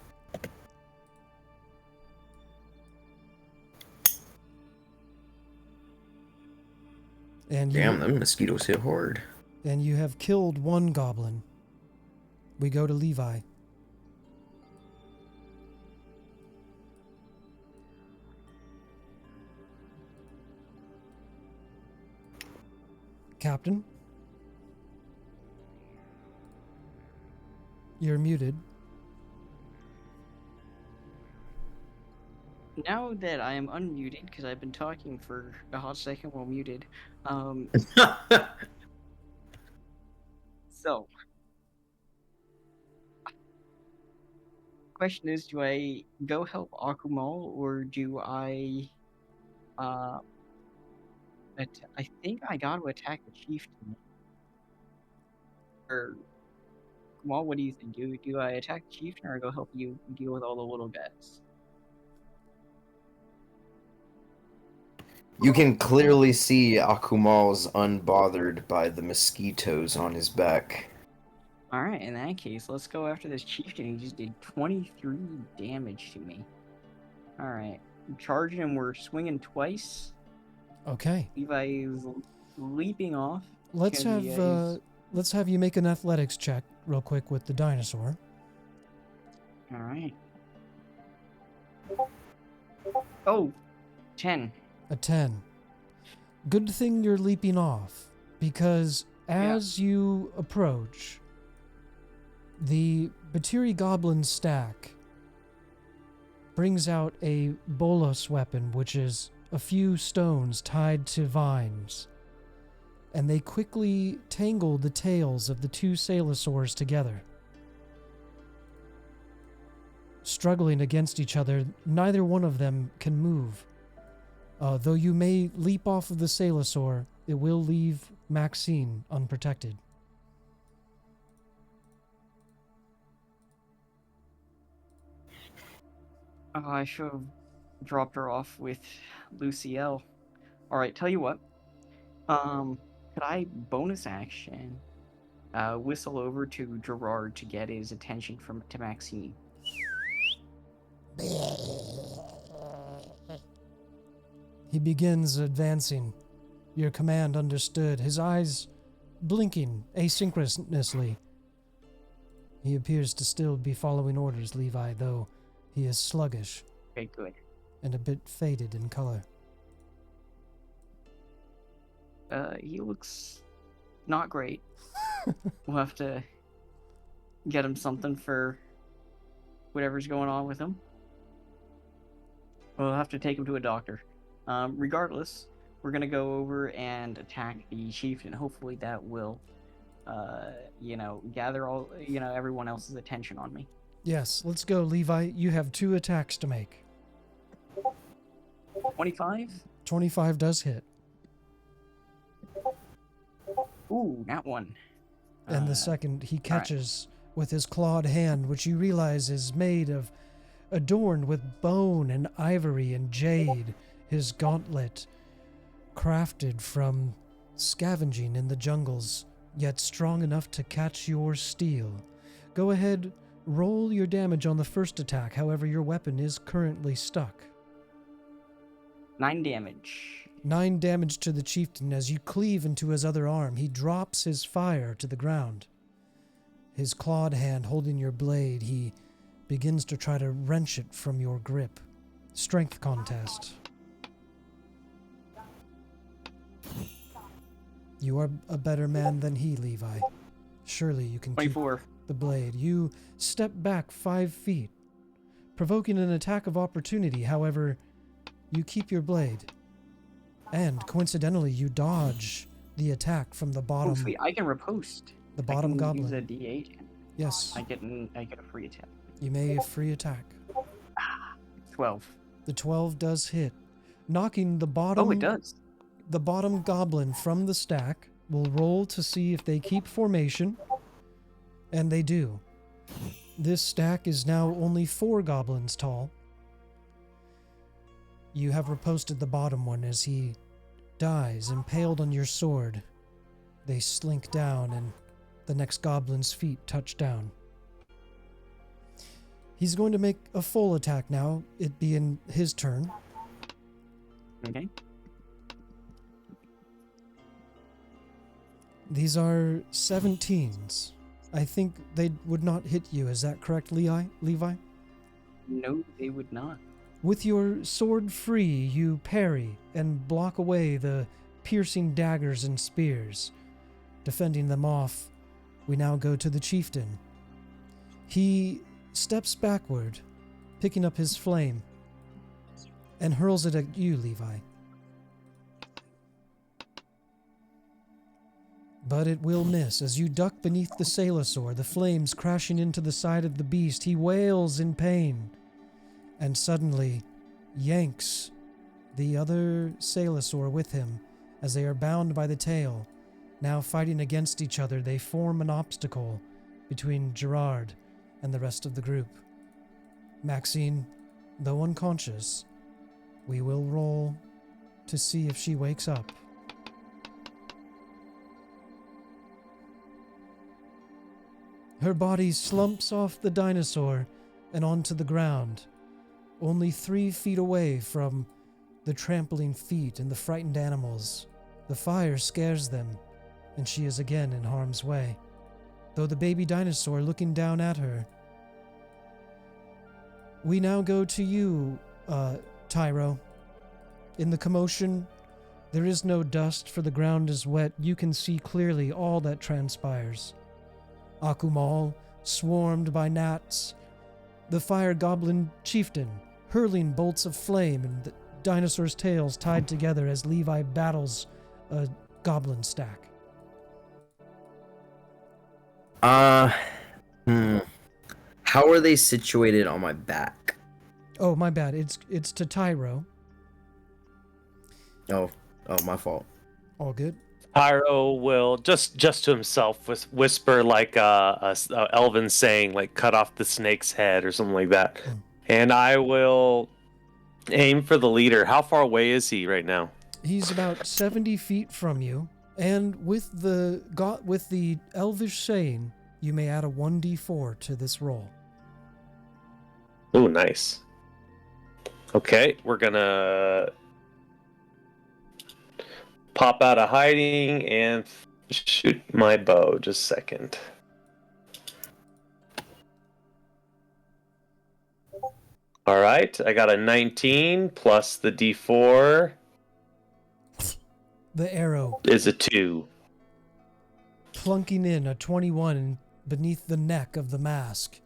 And Damn, them mosquitoes hit hard. And you have killed 1 goblin. We go to Levi. Captain? You're muted. Now that I am unmuted, because I've been talking for a hot second while muted, so, question is, do I go help Akumal, or do I think I got to attack the chieftain. Or, Akumal, what do you think? Do I attack the chieftain, or go help you deal with all the little guys? You can clearly see Akumal's unbothered by the mosquitoes on his back. Alright, in that case, let's go after this chieftain. He just did 23 damage to me. Alright, I'm charging him. We're swinging twice. Okay. Levi is leaping off. Let's have you make an athletics check real quick with the dinosaur. Alright. Oh, 10. A 10. Good thing you're leaping off, because as you approach, the Batiri Goblin stack brings out a bolus weapon, which is a few stones tied to vines, and they quickly tangle the tails of the 2 Salisaurs together. Struggling against each other, neither one of them can move. Though you may leap off of the Salisaur, it will leave Maxine unprotected. I should have dropped her off with Lucielle. Alright, tell you what. Could I bonus action whistle over to Gerard to get his attention to Maxine? He begins advancing. Your command understood. His eyes blinking asynchronously. He appears to still be following orders, Levi, though he is sluggish. Okay, good. And a bit faded in color. He looks not great. We'll have to get him something for whatever's going on with him. We'll have to take him to a doctor. Regardless, we're gonna go over and attack the chieftain. Hopefully that will, gather all, everyone else's attention on me. Yes, let's go, Levi. You have 2 attacks to make. 25? 25 does hit. Ooh, that one. And the second he catches with his clawed hand, which you realize is made of, adorned with bone and ivory and jade, his gauntlet, crafted from scavenging in the jungles, yet strong enough to catch your steel. Go ahead, roll your damage on the first attack, however your weapon is currently stuck. 9 damage. 9 damage to the chieftain as you cleave into his other arm. He drops his fire to the ground. His clawed hand holding your blade, he begins to try to wrench it from your grip. Strength contest. You are a better man than he, Levi. Surely you can keep 24. the blade. You step back 5 feet, provoking an attack of opportunity. However, you keep your blade. And coincidentally, you dodge the attack from the bottom. Oh, sweet. I can riposte. The bottom I can goblin. Use a D8. Yes, I get a free attack. you may free attack. 12. The 12 does hit, knocking the bottom. Oh, it does. The bottom goblin from the stack will roll to see if they keep formation, and they do. This stack is now only 4 goblins tall. You have riposted the bottom one as he dies, impaled on your sword. They slink down, and the next goblin's feet touch down. He's going to make a full attack now, it being his turn. Okay. These are 17s. I think they would not hit you. Is that correct, Levi? No, they would not. With your sword free, you parry and block away the piercing daggers and spears. Defending them off, we now go to the chieftain. He steps backward, picking up his flame, and hurls it at you, Levi. But it will miss. As you duck beneath the Salisaur, the flames crashing into the side of the beast, he wails in pain, and suddenly yanks the other Salisaur with him as they are bound by the tail. Now fighting against each other, they form an obstacle between Gerard and the rest of the group. Maxine, though unconscious, we will roll to see if she wakes up. Her body slumps off the dinosaur and onto the ground, only 3 feet away from the trampling feet and the frightened animals. The fire scares them, and she is again in harm's way, though the baby dinosaur looking down at her. We now go to you, Tyro. In the commotion, there is no dust, for the ground is wet. You can see clearly all that transpires. Akumal, swarmed by gnats, the fire goblin chieftain, hurling bolts of flame, and the dinosaurs' tails tied together as Levi battles a goblin stack. How are they situated on my back? Oh, my bad. It's to Tyro. Oh, my fault. All good. Pyro will just to himself whisper like a elven saying, like "cut off the snake's head" or something like that. And I will aim for the leader. How far away is he right now? He's about 70 feet from you, and with the elvish saying, you may add a 1d4 to this roll. Oh, nice. Okay, we're gonna pop out of hiding and shoot my bow. Just a second. All right, I got a 19 plus the D4 The arrow is a 2. plunking in a 21 beneath the neck of the mask.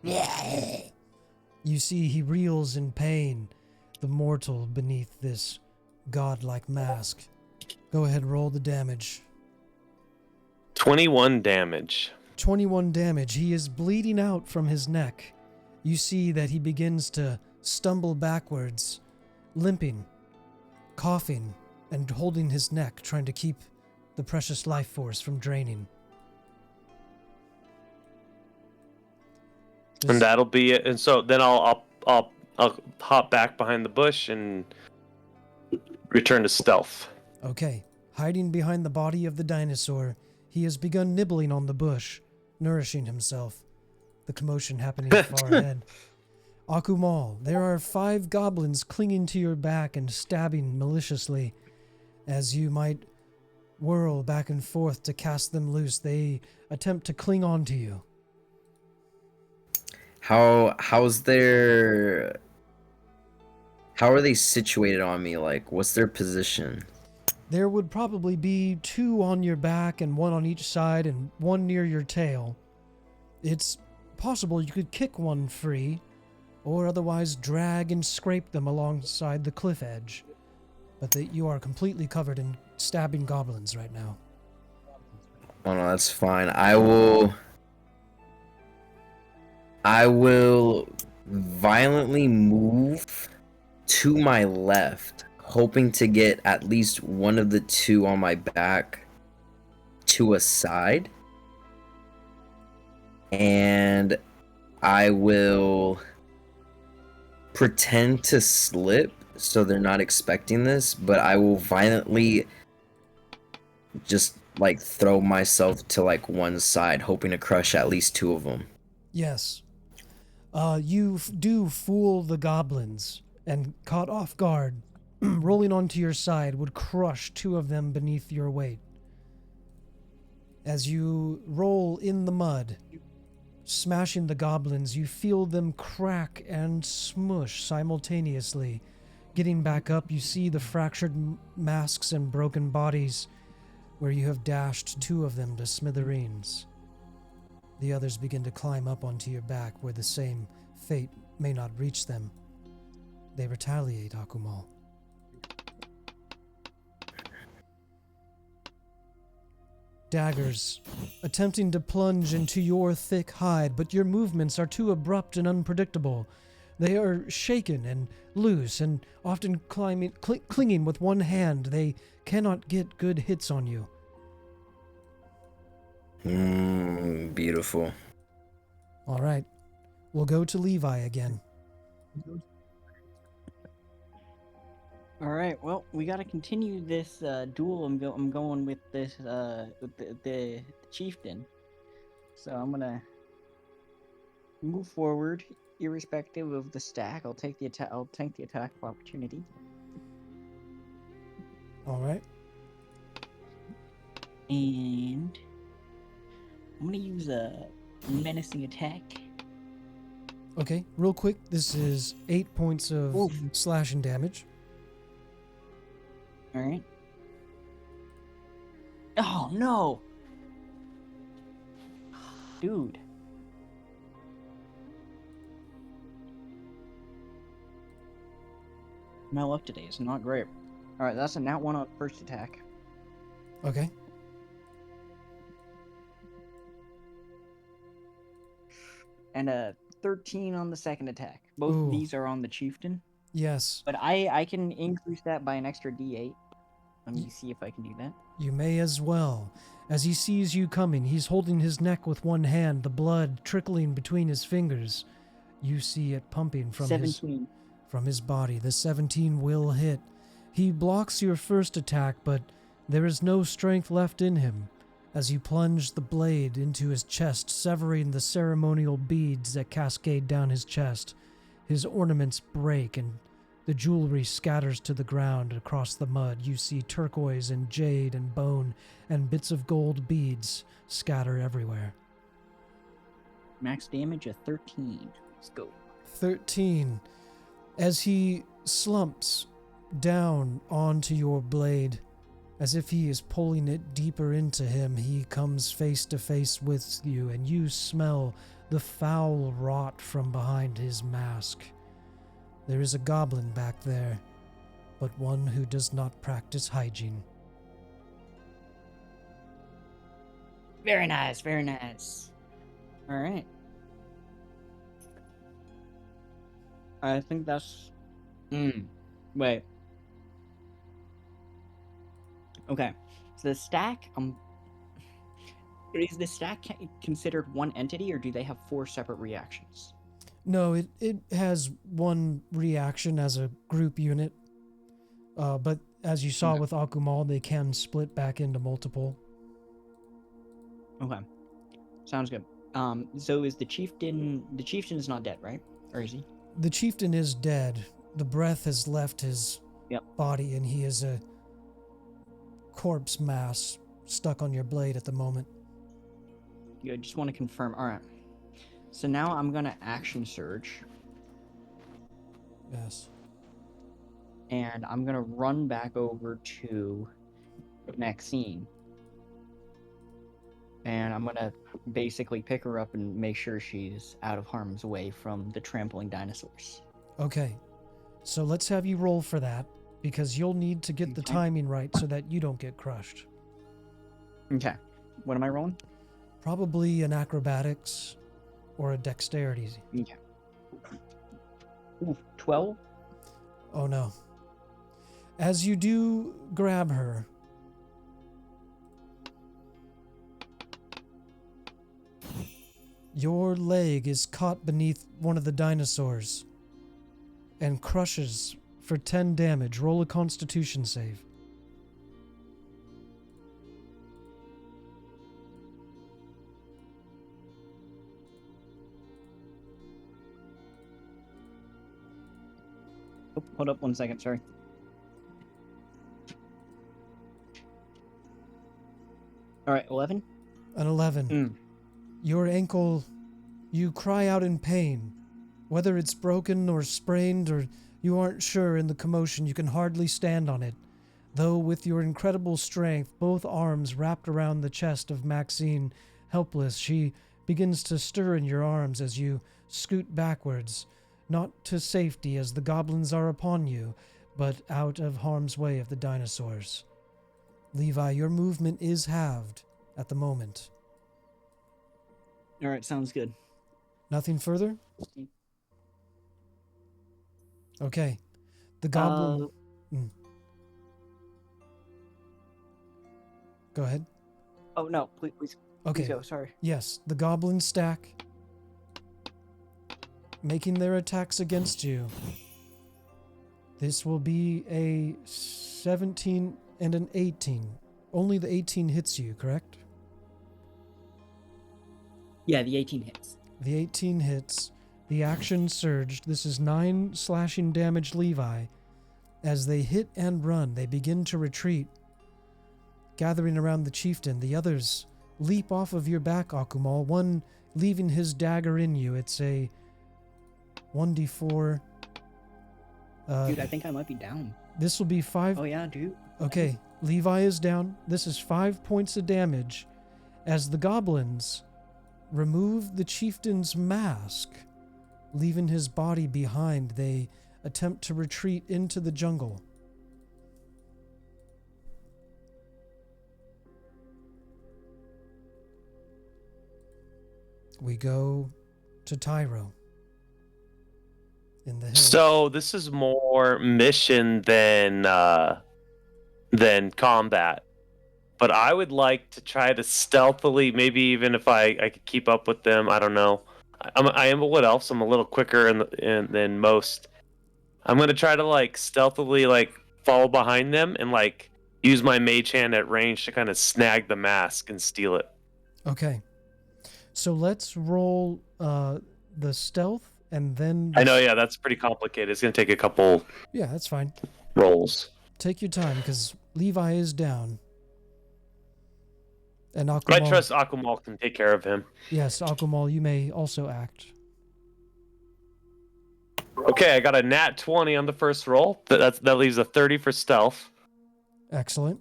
You see he reels in pain, the mortal beneath this godlike mask. Go ahead, roll the damage. 21 damage. 21 damage. He is bleeding out from his neck. You see that he begins to stumble backwards, limping, coughing, and holding his neck, trying to keep the precious life force from draining. And that'll be it. And so then I'll hop back behind the bush and return to stealth. Okay. Hiding behind the body of the dinosaur, he has begun nibbling on the bush, nourishing himself. The commotion happening far ahead. Akumal, there are 5 goblins clinging to your back and stabbing maliciously. As you might whirl back and forth to cast them loose, they attempt to cling on to you. How are they situated on me? Like, what's their position? There would probably be 2 on your back and 1 on each side and 1 near your tail. It's possible you could kick one free, or otherwise drag and scrape them alongside the cliff edge. But that you are completely covered in stabbing goblins right now. Oh no, that's fine. I will violently move to my left, hoping to get at least one of the 2 on my back to a side. And I will pretend to slip so they're not expecting this, but I will violently just like throw myself to like one side, hoping to crush at least 2 of them. Yes. You do fool the goblins, and caught off guard, rolling onto your side would crush 2 of them beneath your weight. As you roll in the mud, smashing the goblins, you feel them crack and smush simultaneously. Getting back up, you see the fractured masks and broken bodies where you have dashed 2 of them to smithereens. The others begin to climb up onto your back where the same fate may not reach them. They retaliate, Akumal. Daggers, attempting to plunge into your thick hide, but your movements are too abrupt and unpredictable. They are shaken and loose, and often clinging with one hand. They cannot get good hits on you. Beautiful. All right. We'll go to Levi again. All right. Well, we got to continue this duel. I'm going with this with the chieftain. So I'm gonna move forward, irrespective of the stack. I'll take the attack. I'll take the attack of opportunity. All right. And I'm gonna use a menacing attack. Okay, real quick, this is 8 points of slashing damage. Alright. Oh no! Dude. My luck today is not great. Alright, that's a nat 1 on first attack. Okay. And a 13 on the second attack. Both Ooh. of these are on the chieftain. Yes, But I can increase that by an extra d8. Let me see if I can do that. you may as well. As he sees you coming, he's holding his neck with one hand, the blood trickling between his fingers. You see it pumping from 17. his body. The 17 will hit. He blocks your first attack, but there is no strength left in him. As you plunge the blade into his chest, severing the ceremonial beads that cascade down his chest, his ornaments break and the jewelry scatters to the ground across the mud. You see turquoise and jade and bone and bits of gold beads scatter everywhere. Max damage of 13. Let's go. 13. As he slumps down onto your blade, As if he is pulling it deeper into him, he comes face to face with you, and you smell the foul rot from behind his mask. There is a goblin back there, but one who does not practice hygiene. Very nice, very nice. All right. I think that's. Wait. Okay. So the stack. Is the stack considered one entity, or do they have 4 separate reactions? No, it has one reaction as a group unit. But as you saw with Akumal, they can split back into multiple. Okay. Sounds good. So is the chieftain? The chieftain is not dead, right? Or is he? The chieftain is dead. The breath has left his body, and he is a corpse mass stuck on your blade at the moment. Good. Just want to confirm. All right. So now I'm gonna action surge, Yes. and I'm gonna run back over to Maxine, and I'm gonna basically pick her up and make sure she's out of harm's way from the trampling dinosaurs. Okay. So let's have you roll for that, because you'll need to get the Okay. timing right so that you don't get crushed. Okay. What am I rolling? Probably an acrobatics or a dexterity. Okay. Ooh, 12. Oh no. As you do grab her, your leg is caught beneath one of the dinosaurs and crushes for 10 damage. Roll a constitution save. Oh, hold up 1 second. Sorry. All right, 11. An 11. Your ankle, you cry out in pain. Whether it's broken or sprained or you aren't sure in the commotion, you can hardly stand on it. Though with your incredible strength, both arms wrapped around the chest of Maxine, helpless, she begins to stir in your arms as you scoot backwards, not to safety as the goblins are upon you, but out of harm's way of the dinosaurs. Levi, your movement is halved at the moment. All right, sounds good. Nothing further? Okay. The goblin... Go ahead. Oh, no, please Okay. go, sorry. Yes, the goblins stack, making their attacks against you. This will be a 17 and an 18. Only the 18 hits you, correct? Yeah, the 18 hits. The 18 hits. The action surged. This is 9 slashing damage, Levi. As they hit and run, they begin to retreat, gathering around the chieftain. The others leap off of your back, Akumal, one leaving his dagger in you. It's a 1d4. Dude, I think I might be down. This will be 5. Oh, yeah, dude. Okay, Levi is down. This is 5 points of damage as the goblins remove the chieftain's mask, leaving his body behind. They attempt to retreat into the jungle. We go to Tyro in the hills. So this is more mission than combat. But I would like to try to stealthily, maybe even if I could keep up with them. I don't know. I am a wood elf, so I'm a little quicker than most. I'm gonna try to stealthily follow behind them and use my mage hand at range to kind of snag the mask and steal it. Okay. So let's roll the stealth and then... I know, yeah, that's pretty complicated. It's gonna take a couple Yeah, that's fine. rolls. Take your time, because Levi is down. And I Akumal... trust Akumal can take care of him. Yes, Akumal, you may also act. Okay, I got a nat 20 on the first roll. That leaves a 30 for stealth. Excellent.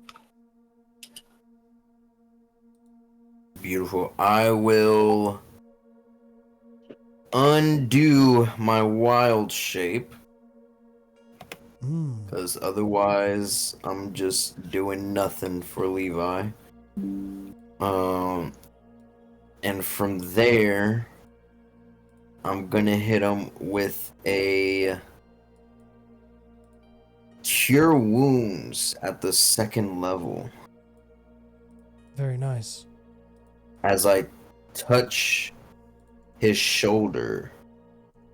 Beautiful. I will undo my wild shape, Hmm. because otherwise I'm just doing nothing for Levi. And from there, I'm gonna hit him with a Cure Wounds at the 2nd level Very nice. as I touch his shoulder,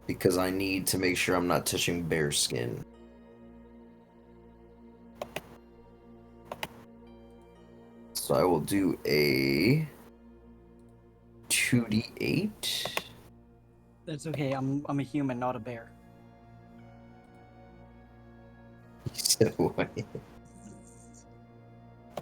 because I need to make sure I'm not touching bear skin. So I will do a 2d8. That's okay. I'm a human, not a bear. So,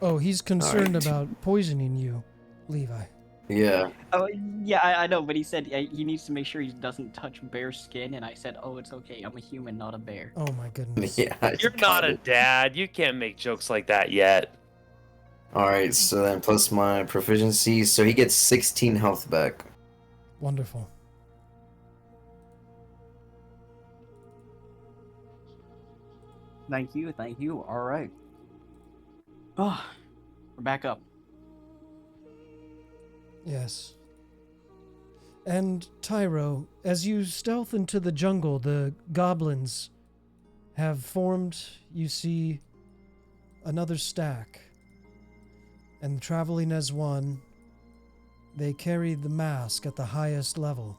Oh, he's concerned Alright. about poisoning you, Levi. yeah. Oh yeah, I know, but he said he needs to make sure he doesn't touch bear skin, and I said, oh, it's okay. I'm a human, not a bear. Oh my goodness. Yeah. I You're not got a it. dad. You can't make jokes like that yet. Alright, so then plus my proficiency, so he gets 16 health back. Wonderful. Thank you, thank you. All right. Oh, we're back up. Yes. And Tyro, as you stealth into the jungle, the goblins have formed, you see, another stack. And traveling as one, they carry the mask at the highest level.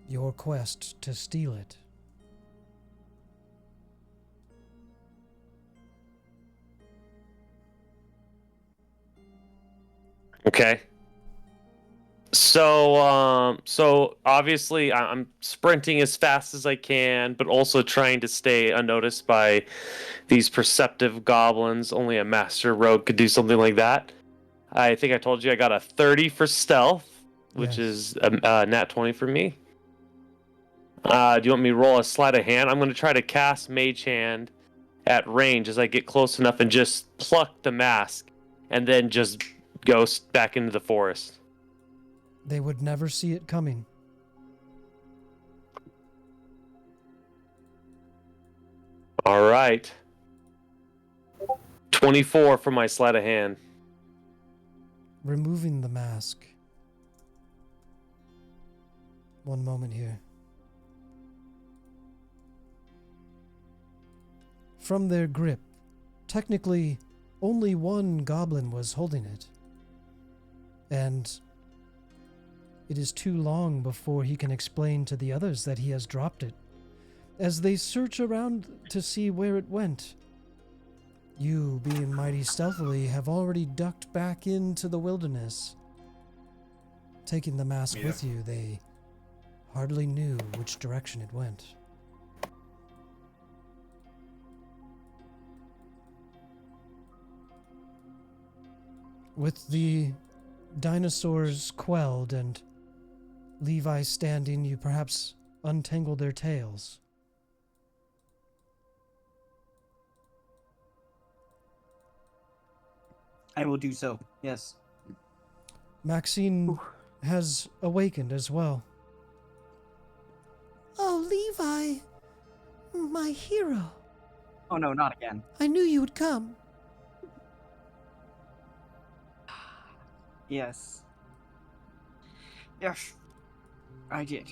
Your quest to steal it. Okay. So obviously I'm sprinting as fast as I can, but also trying to stay unnoticed by these perceptive goblins. Only a master rogue could do something like that. I think I told you I got a 30 for stealth, which Yes. is a nat 20 for me. Do you want me to roll a sleight of hand? I'm going to try to cast Mage Hand at range as I get close enough and just pluck the mask, and then just go back into the forest. They would never see it coming. All right. 24 for my sleight of hand. Removing the mask. One moment here. From their grip, technically, only one goblin was holding it. And it is too long before he can explain to the others that he has dropped it. As they search around to see where it went, you, being mighty stealthily, have already ducked back into the wilderness. Taking the mask with you, they hardly knew which direction it went. With the dinosaurs quelled and Levi standing, you perhaps untangle their tails. I will do so. Yes. Maxine has awakened as well. Oh, Levi, my hero. Oh no, not again. I knew you would come. Yes. Yes, I did.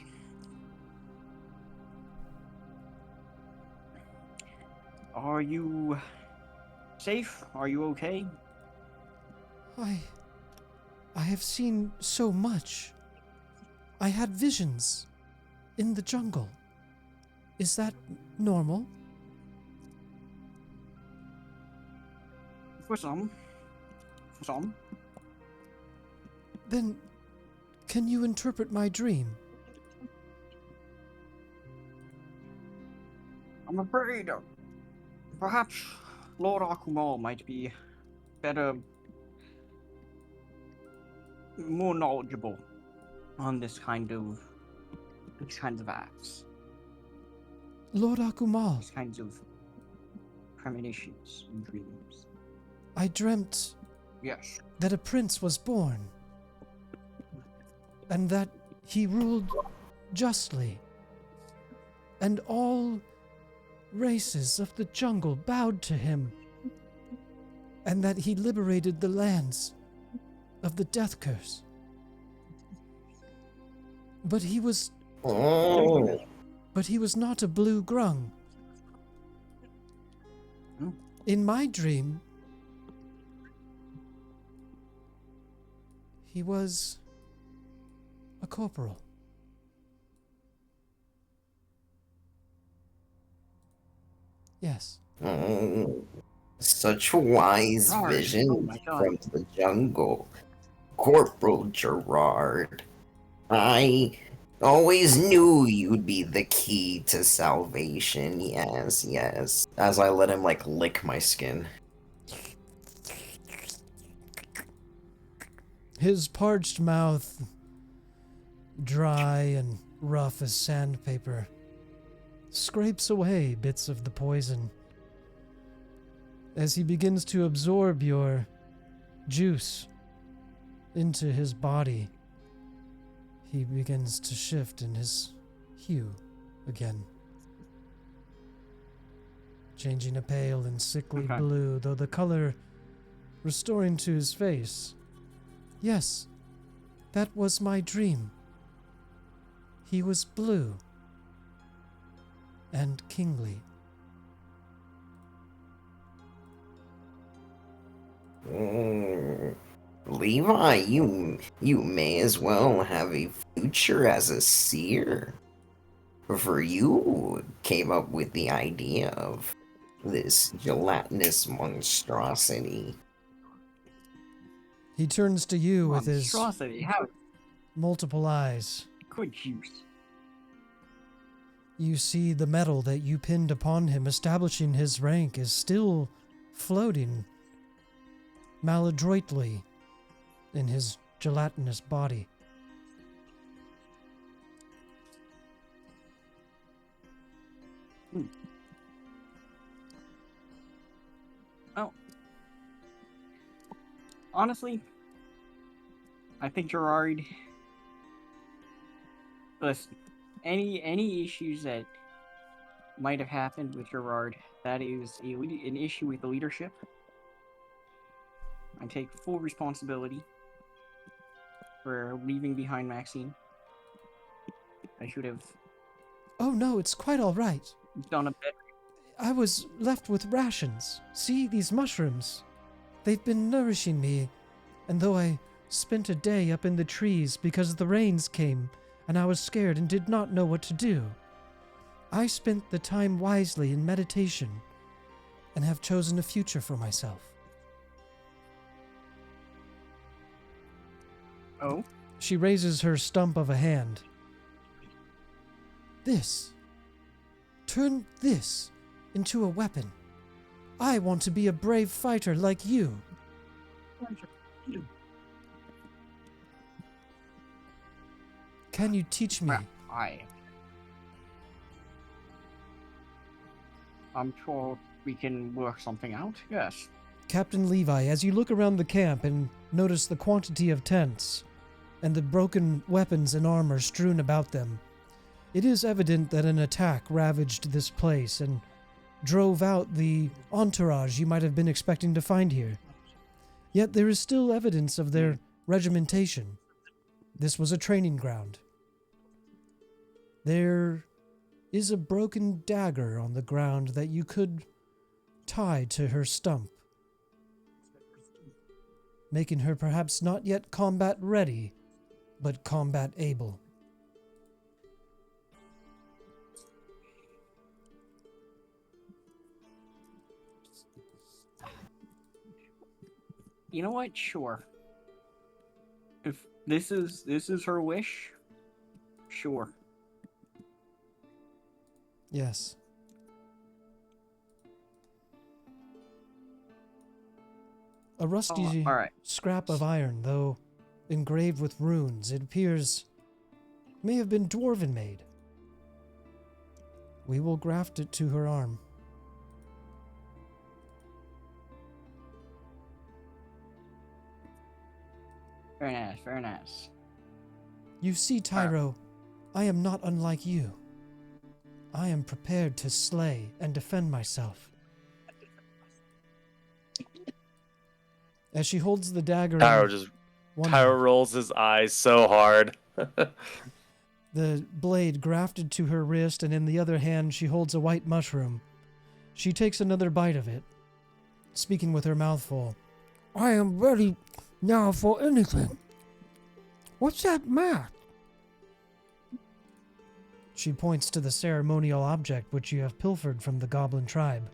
Are you safe? Are you okay? I have seen so much. I had visions in the jungle. Is that normal? For some. For some. Then, can you interpret my dream? I'm afraid perhaps Lord Akumal might be better, more knowledgeable on these kinds of acts. Lord Akumal, These kinds of premonitions and dreams. I dreamt Yes. that a prince was born, and that he ruled justly, and all races of the jungle bowed to him, and that he liberated the lands of the death curse. But he was Oh, not a blue grung. Hmm. In my dream, he was a corporal. Yes. oh, such wise Gerard, vision oh my God. from the jungle. Corporal Gerard, I always knew you'd be the key to salvation. Yes, yes. As I let him, like, lick my skin. His parched mouth, dry and rough as sandpaper, scrapes away bits of the poison. As he begins to absorb your juice into his body, he begins to shift in his hue again, changing a pale and sickly Okay. blue, though the color restoring to his face. Yes, that was my dream. He was blue and kingly. Oh, Levi, you may as well have a future as a seer. For you came up with the idea of this gelatinous monstrosity. He turns to you with his Monstrosity. How multiple eyes. good juice. You see the metal that you pinned upon him, establishing his rank, is still floating maladroitly in his gelatinous body. Oh. Honestly, I think Gerard. Listen, any issues that might have happened with Gerard, that is an issue with the leadership. I take full responsibility for leaving behind Maxine. I should have Oh no, it's quite all right. done a bit. I was left with rations. See these mushrooms? They've been nourishing me, and though I spent a day up in the trees because the rains came and I was scared and did not know what to do, I spent the time wisely in meditation and have chosen a future for myself. Oh? She raises her stump of a hand. This. Turn this into a weapon. I want to be a brave fighter like you. Can you teach me? I'm sure we can work something out, yes. Captain Levi, as you look around the camp and notice the quantity of tents and the broken weapons and armor strewn about them, it is evident that an attack ravaged this place and drove out the entourage you might have been expecting to find here. Yet there is still evidence of their regimentation. This was a training ground. There is a broken dagger on the ground that you could tie to her stump, making her perhaps not yet combat ready, but combat able. You know what? Sure. If this is her wish, sure. Yes. A rusty all right. scrap of iron, though engraved with runes, it appears may have been dwarven made. We will graft it to her arm. Very nice, very nice. You see, Tyro, I am not unlike you. I am prepared to slay and defend myself. As she holds the dagger Tyro in just one Tyro hand, rolls his eyes so hard. the blade grafted to her wrist, and in the other hand she holds a white mushroom. She takes another bite of it, speaking with her mouth full. I am ready now for anything. What's that mat? She points to the ceremonial object which you have pilfered from the goblin tribe.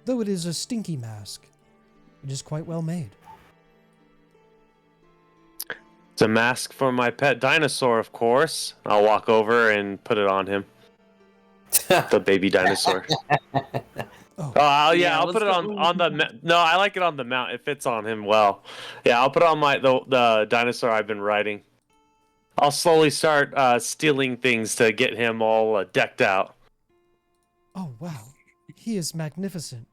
Though it is a stinky mask, it is quite well made. It's a mask for my pet dinosaur, of course. I'll walk over and put it on him. The baby dinosaur. Oh, Yeah, I'll let's put it go. on the. No, I like it on the mount. It fits on him well. Yeah, I'll put it on the dinosaur I've been riding. I'll slowly start stealing things to get him all decked out. oh wow, he is magnificent.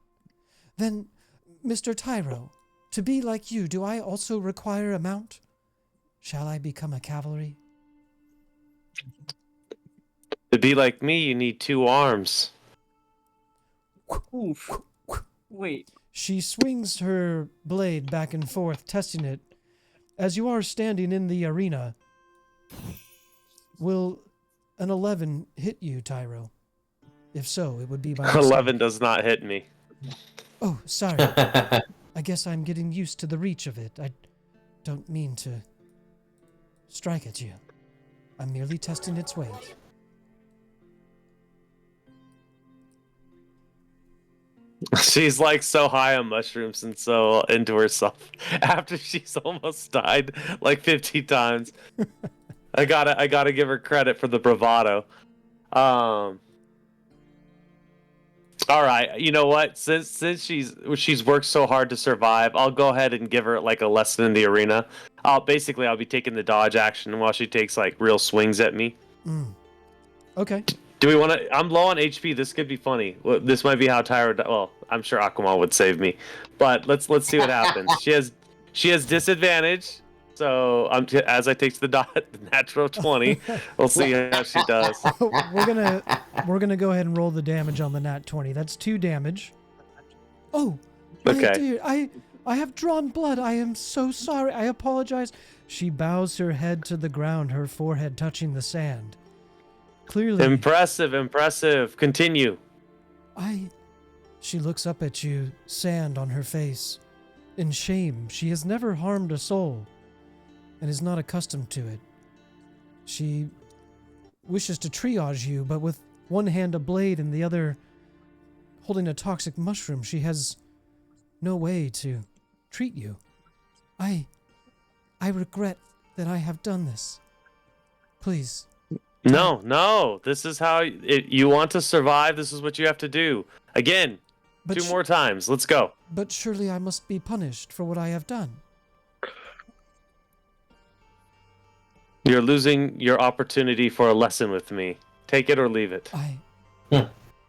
Then, Mr. Tyro, to be like you, do I also require a mount? Shall I become a cavalry? To be like me, you need 2 arms. Oof. Wait. She swings her blade back and forth, testing it. As you are standing in the arena, will an 11 hit you, Tyro? If so, it would be by 11 mistake. does not hit me. Oh, sorry. I guess I'm getting used to the reach of it. I don't mean to strike at you. I'm merely testing its weight. She's like so high on mushrooms and so into herself after she's almost died like 50 times. I gotta give her credit for the bravado. All right, you know what? Since she's worked so hard to survive, I'll go ahead and give her like a lesson in the arena. I'll be taking the dodge action while she takes like real swings at me. Okay. Do we want to? I'm low on HP. This could be funny. This might be how Tyro. Well, I'm sure Aquaman would save me, but let's see what happens. She has disadvantage. So as I take the natural 20, we'll see how she does. we're gonna go ahead and roll the damage on the nat 20. That's 2 damage. Oh, my Okay. dear, I have drawn blood. I am so sorry. I apologize. She bows her head to the ground, her forehead touching the sand. Clearly, Impressive. Continue. She looks up at you, sand on her face. In shame, she has never harmed a soul and is not accustomed to it. She wishes to triage you, but with one hand a blade and the other holding a toxic mushroom, she has no way to treat you. I regret that I have done this. Please. No. This is how you want to survive. This is what you have to do. Again, But 2 more times. Let's go. But surely I must be punished for what I have done. You're losing your opportunity for a lesson with me. Take it or leave it.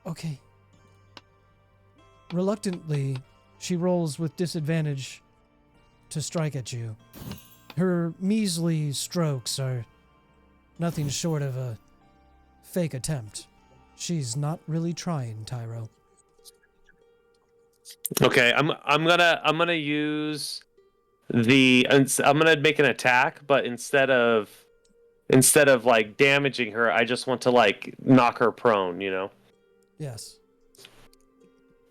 Okay. Reluctantly, she rolls with disadvantage to strike at you. Her measly strokes are nothing short of a fake attempt. She's not really trying, Tyro. Okay, I'm gonna use I'm gonna make an attack, but instead of like damaging her, I just want to like knock her prone, you know? Yes.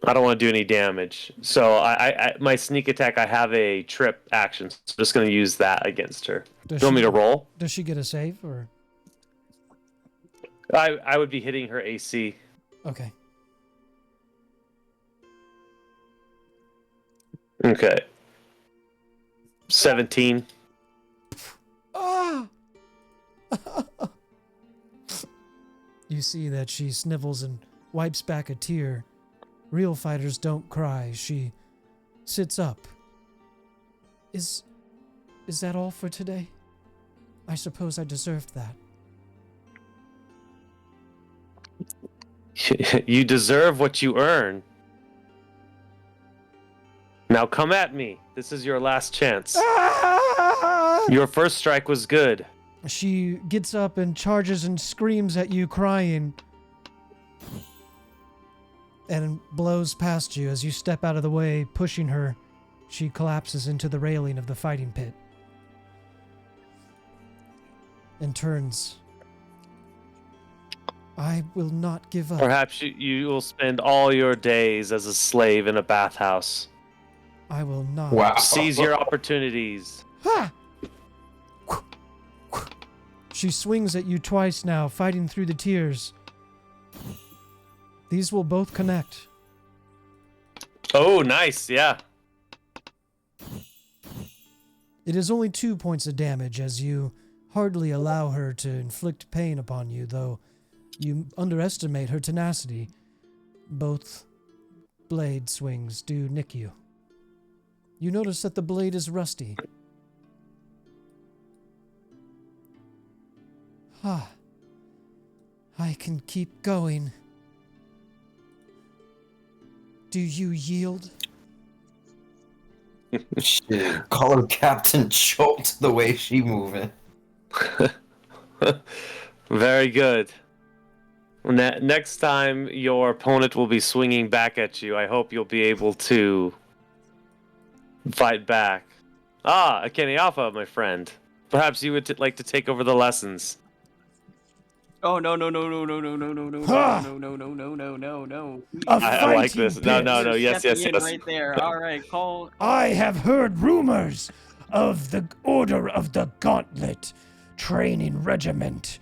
I don't want to do any damage. So I my sneak attack, I have a trip action, so I'm just gonna use that against her. Do you want me to roll? Does she get a save or? I would be hitting her AC. Okay. Okay. 17. Ah! You see that she snivels and wipes back a tear. Real fighters don't cry. She sits up. Is that all for today? I suppose I deserved that. You deserve what you earn. Now come at me. This is your last chance. Your first strike was good. She gets up and charges and screams at you, crying, and blows past you. As you step out of the way, pushing her, she collapses into the railing of the fighting pit and turns. I will not give up. Perhaps you will spend all your days as a slave in a bathhouse. I will not. Wow. Seize your opportunities. Ha! She swings at you twice now, fighting through the tears. These will both connect. Oh, nice. Yeah. It is only 2 points of damage, as you hardly allow her to inflict pain upon you, though you underestimate her tenacity. Both blade swings do nick you. You notice that the blade is rusty. Ah, I can keep going. Do you yield? Shit, call her Captain Schultz the way she moving. Very good. Next time your opponent will be swinging back at you, I hope you'll be able to fight back. Ah, Akeni Alpha, my friend. Perhaps you would like to take over the lessons. Oh no. Ha! No. A I like fighting this. No. pit. Yes. Stepping in right there. All right, call. I have heard rumors of the Order of the Gauntlet training regiment.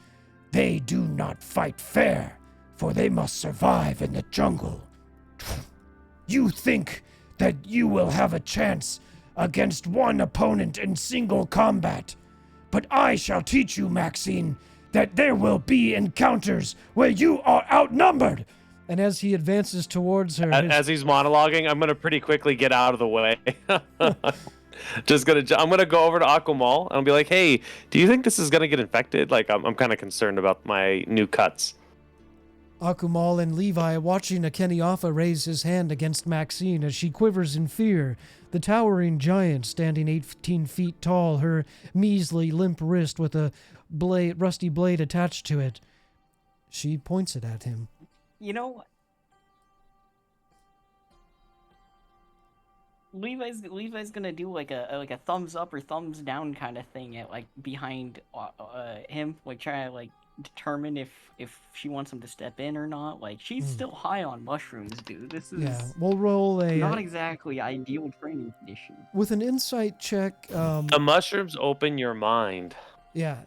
They do not fight fair, for they must survive in the jungle. You think that you will have a chance against one opponent in single combat, but I shall teach you, Maxine, that there will be encounters where you are outnumbered. And as he advances towards her, As he's monologuing, I'm gonna pretty quickly get out of the way. I'm gonna go over to Aquamal and I'll be like, "Hey, do you think this is gonna get infected? Like, I'm kind of concerned about my new cuts." Akumal and Levi watching Akeni Alpha raise his hand against Maxine as she quivers in fear. The towering giant standing 18 feet tall, her measly limp wrist with a rusty blade attached to it. She points it at him. You know what? Levi's gonna do like a thumbs up or thumbs down kind of thing at like behind him, like trying to like determine if she wants him to step in or not. Like she's still high on mushrooms, dude. This is Yeah, we'll roll a not exactly ideal training condition. with an insight check. The mushrooms open your mind, Yeah.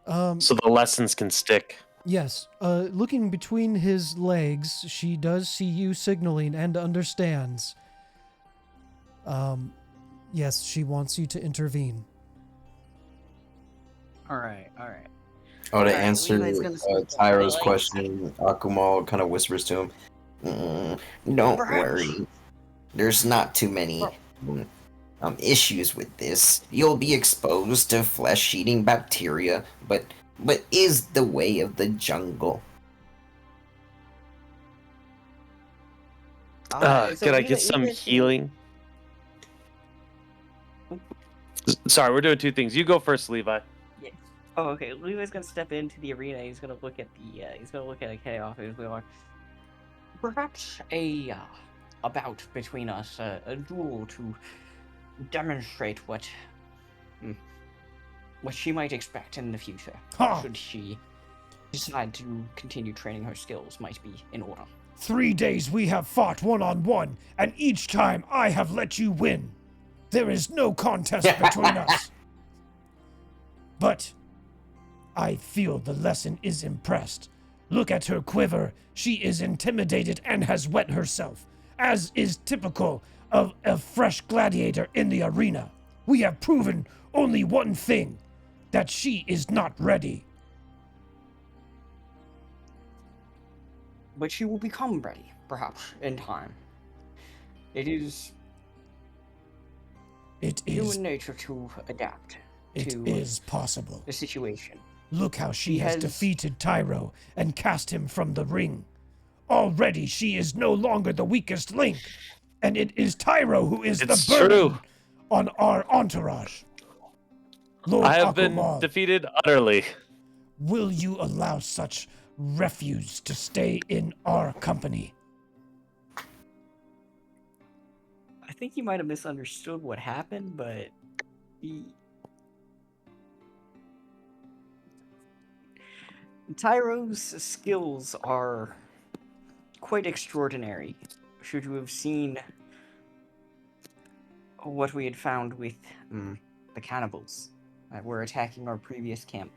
so the lessons can stick. Yes. Looking between his legs, she does see you signaling and understands. Yes, she wants you to intervene. All right. Oh, to Alright, answer Levi's gonna say Tyro's like- question, Akumal kind of whispers to him, "Don't Perhaps- worry. There's not too many issues with this. You'll be exposed to flesh-eating bacteria, but is the way of the jungle." Could I get some healing? Sorry, we're doing two things. You go first, Levi. Yes. Oh, okay. Levi's gonna step into the arena. He's gonna look at a chaos. He's gonna like, perhaps a bout between us, a duel to demonstrate what she might expect in the future. Ha! Should she decide to continue training her skills, might be in order. 3 days we have fought one-on-one, and each time I have let you win. There is no contest between us. But I feel the lesson is impressed. Look at her quiver. She is intimidated and has wet herself, as is typical of a fresh gladiator in the arena. We have proven only one thing, that she is not ready. But she will become ready, perhaps, in time. It is It is human nature to adapt to possible. the situation. Look how she She has has- defeated Tyro and cast him from the ring. Already she is no longer the weakest link, and it is Tyro who is It's the burden true. on our entourage. Lord I have been Akumal, defeated utterly. will you allow such refuse to stay in our company? I think he might have misunderstood what happened, but Tyro's skills are quite extraordinary. Should you have seen what we had found with the cannibals that were attacking our previous camp,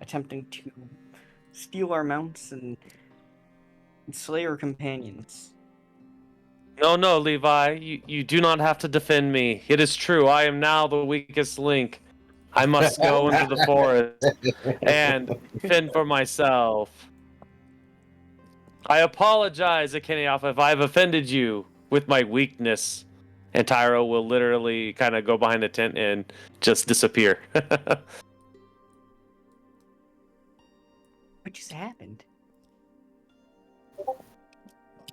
attempting to steal our mounts and slay our companions. No, Levi, you do not have to defend me. It is true, I am now the weakest link. I must go into the forest and fend for myself. I apologize, Akenioff, if I've offended you with my weakness. And Tyro will literally kind of go behind the tent and just disappear. What just happened?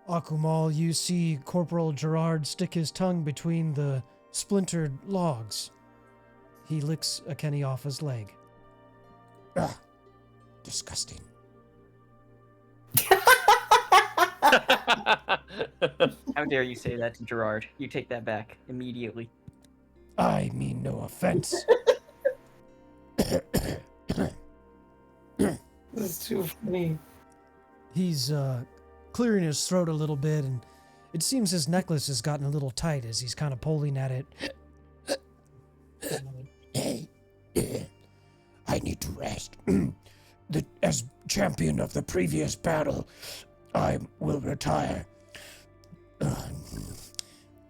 Akumal, you see Corporal Gerard stick his tongue between the splintered logs. He licks Akenioff's leg. Ah, disgusting. How dare you say that to Gerard? You take that back immediately. I mean no offense. This is too funny. He's clearing his throat a little bit, and it seems his necklace has gotten a little tight as he's kind of pulling at it. I need to rest. As champion of the previous battle, I will retire.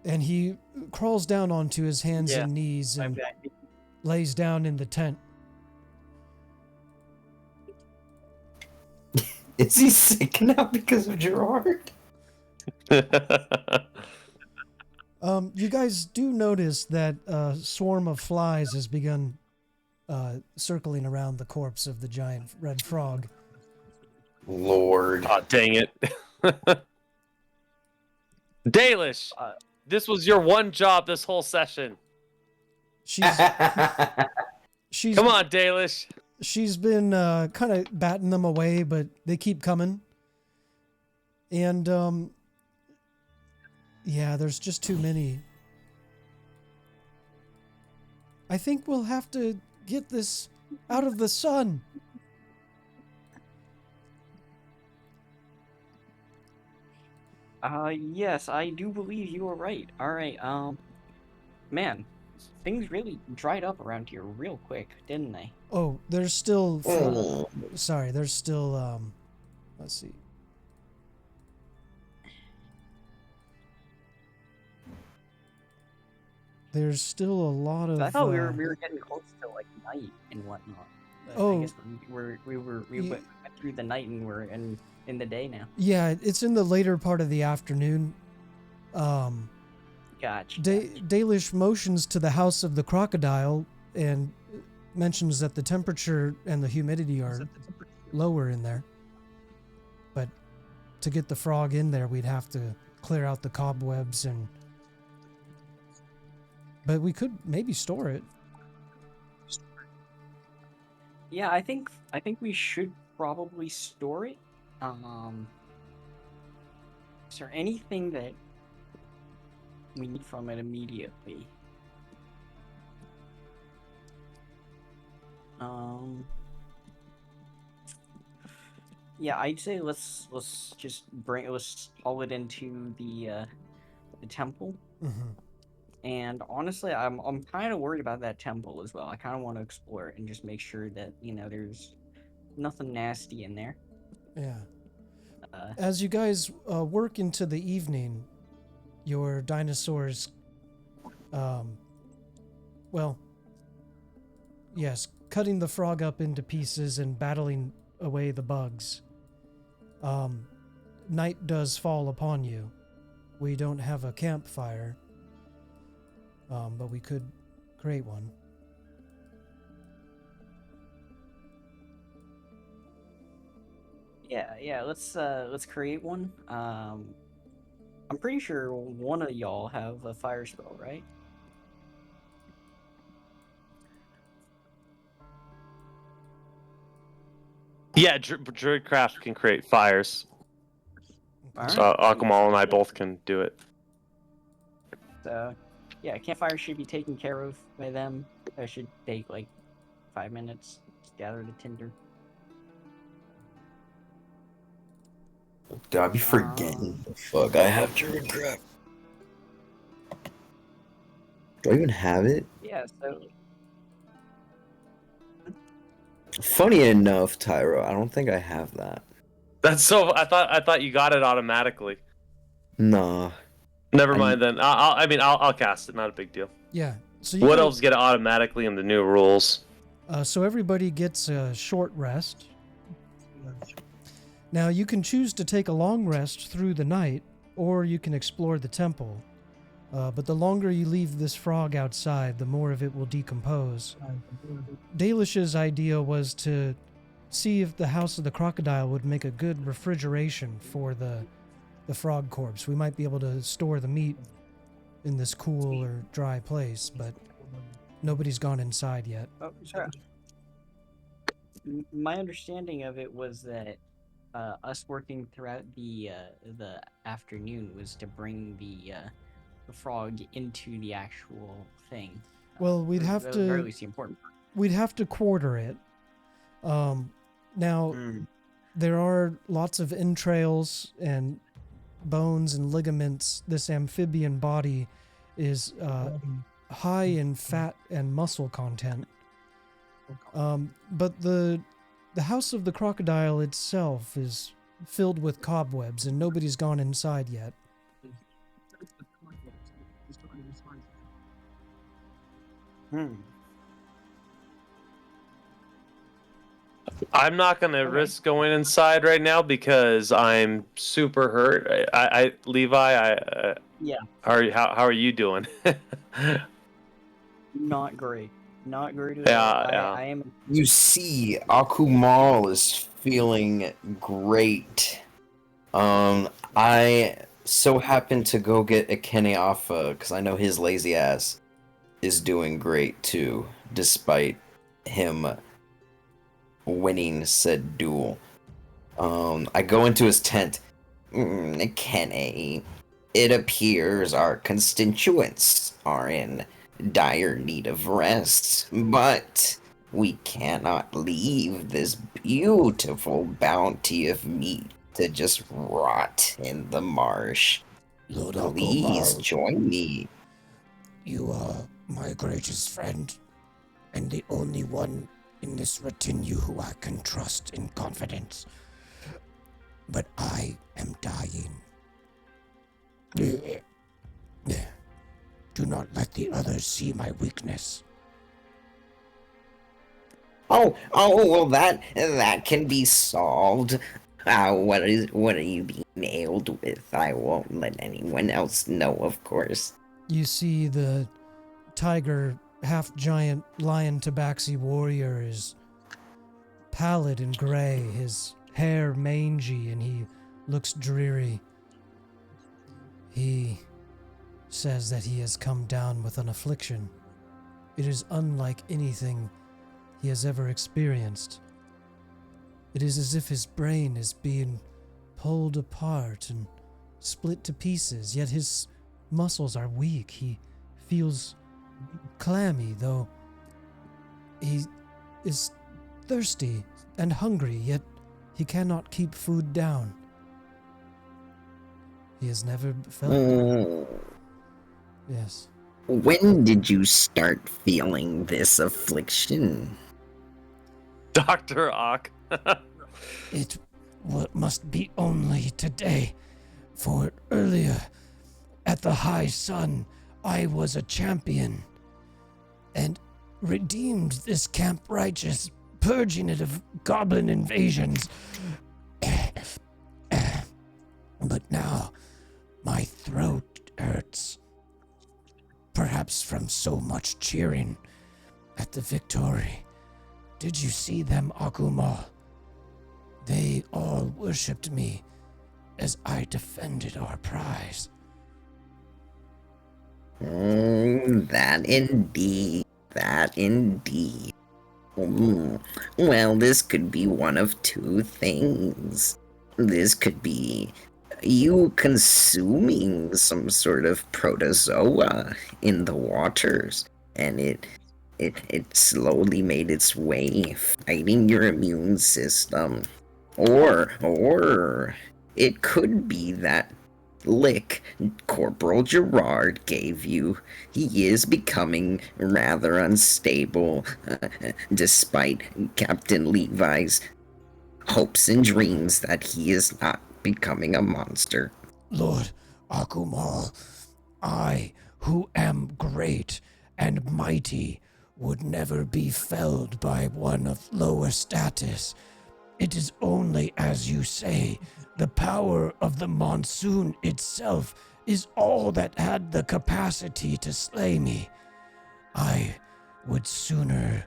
And he crawls down onto his hands Yeah, and knees I'm and back. lays down in the tent. Is he sick now because of Gerard? You guys do notice that a swarm of flies has begun circling around the corpse of the giant red frog. Lord. Oh, dang it. Dalish, this was your one job this whole session. She's Come on, Dalish. She's been kind of batting them away, but they keep coming. And yeah, there's just too many. I think we'll have to get this out of the sun. Yes, I do believe you are right. Alright, man, things really dried up around here real quick, didn't they? Oh, there's still... Oh. Sorry, there's still... let's see. There's still a lot of... I thought we were getting close to like night and whatnot. But Oh. I guess we went through the night and we're in the day now. Yeah, it's in the later part of the afternoon. Gotcha. Dalish motions to the house of the crocodile and mentions that the temperature and the humidity are lower in there. But to get the frog in there, we'd have to clear out the cobwebs and... But we could maybe store it. Yeah, I think we should probably store it. Is there anything that we need from it immediately? Yeah, I'd say let's haul it into the temple. Mm-hmm. And honestly, I'm kind of worried about that temple as well. I kind of want to explore it and just make sure that, you know, there's nothing nasty in there. Yeah. As you guys work into the evening, your dinosaurs, well, yes, cutting the frog up into pieces and battling away the bugs. Night does fall upon you. We don't have a campfire, but we could create one. Yeah. Let's create one. I'm pretty sure one of y'all have a fire spell, right? Yeah, Druidcraft can create fires. All So right. Akumal and I both can do it. So, yeah, campfire should be taken care of by them. That should take like 5 minutes. Just gather the tinder. Dude, I be forgetting the fuck I have Druidcraft. Do I even have it? Yeah. So Funny enough, Tyro, I don't think I have that. That's so. I thought you got it automatically. Nah. Never mind then. I'll cast it. Not a big deal. Yeah. So you What guys- elves get it automatically in the new rules? So everybody gets a short rest. Now you can choose to take a long rest through the night, or you can explore the temple. But the longer you leave this frog outside, the more of it will decompose. Dalish's idea was to see if the House of the Crocodile would make a good refrigeration for the frog corpse. We might be able to store the meat in this cool or dry place, but nobody's gone inside yet. Oh, sure. My understanding of it was that us working throughout the afternoon was to bring the frog into the actual thing. Well, we'd have That was very to least the important part. we'd have to quarter it. Now there are lots of entrails and bones and ligaments. This amphibian body is high in fat and muscle content. But the House of the Crocodile itself is filled with cobwebs, and nobody's gone inside yet. I'm not gonna risk going inside right now because I'm super hurt. Levi, Yeah. How are you doing? Not great. Not great at Yeah, all. yeah. I am. You see, Akumal is feeling great. I so happened to go get Akene Alpha because I know his lazy ass is doing great too, despite him winning said duel. I go into his tent. Akene, it appears our constituents are in dire need of rest, but we cannot leave this beautiful bounty of meat to just rot in the marsh. Lord Please Akumal, join me. you are my greatest friend, and the only one in this retinue who I can trust in confidence. But I am dying. Do not let the others see my weakness. Oh, well, that can be solved. What are you being ailed with? I won't let anyone else know, of course. You see the tiger, half-giant lion tabaxi warrior is pallid and gray, his hair mangy, and he looks dreary. He says that he has come down with an affliction. It is unlike anything he has ever experienced. It is as if his brain is being pulled apart and split to pieces, yet his muscles are weak. He feels clammy, though he is thirsty and hungry, yet he cannot keep food down. He has never felt... Yes. When did you start feeling this affliction? Dr. Ock. It must be only today, for earlier, at the High Sun, I was a champion, and redeemed this camp righteous, purging it of goblin invasions. But now, my throat hurts. Perhaps from so much cheering at the victory. Did you see them, Akumal? They all worshipped me as I defended our prize. That indeed. That indeed. Well, this could be one of two things. This could be you consuming some sort of protozoa in the waters, and it slowly made its way, fighting your immune system. Or it could be that lick Corporal Gerard gave you. He is becoming rather unstable, despite Captain Levi's hopes and dreams that he is not becoming a monster. Lord Akumal, I, who am great and mighty, would never be felled by one of lower status. It is only as you say, the power of the monsoon itself is all that had the capacity to slay me. I would sooner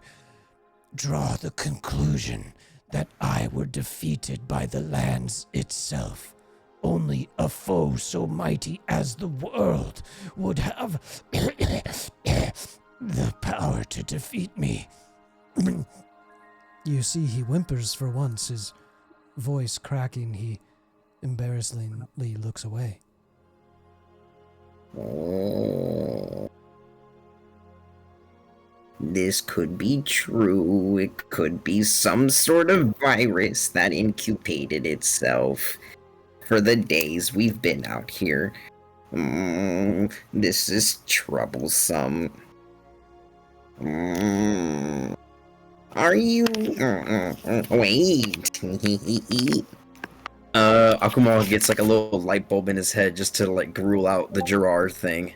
draw the conclusion that I were defeated by the lands itself. Only a foe so mighty as the world would have the power to defeat me. You see, he whimpers for once, his voice cracking. He embarrassingly looks away. Oh. This could be true. It could be some sort of virus that incubated itself for the days we've been out here. This is troublesome. Are you... Wait. Akumal gets like a little light bulb in his head just to like rule out the Gerard thing.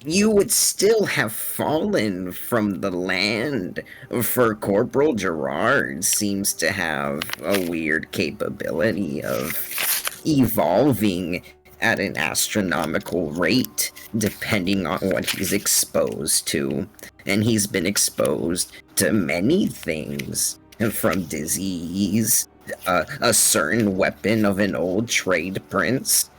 You would still have fallen from the land, for Corporal Gerard seems to have a weird capability of evolving at an astronomical rate, depending on what he's exposed to. And he's been exposed to many things, from disease, a certain weapon of an old trade prince,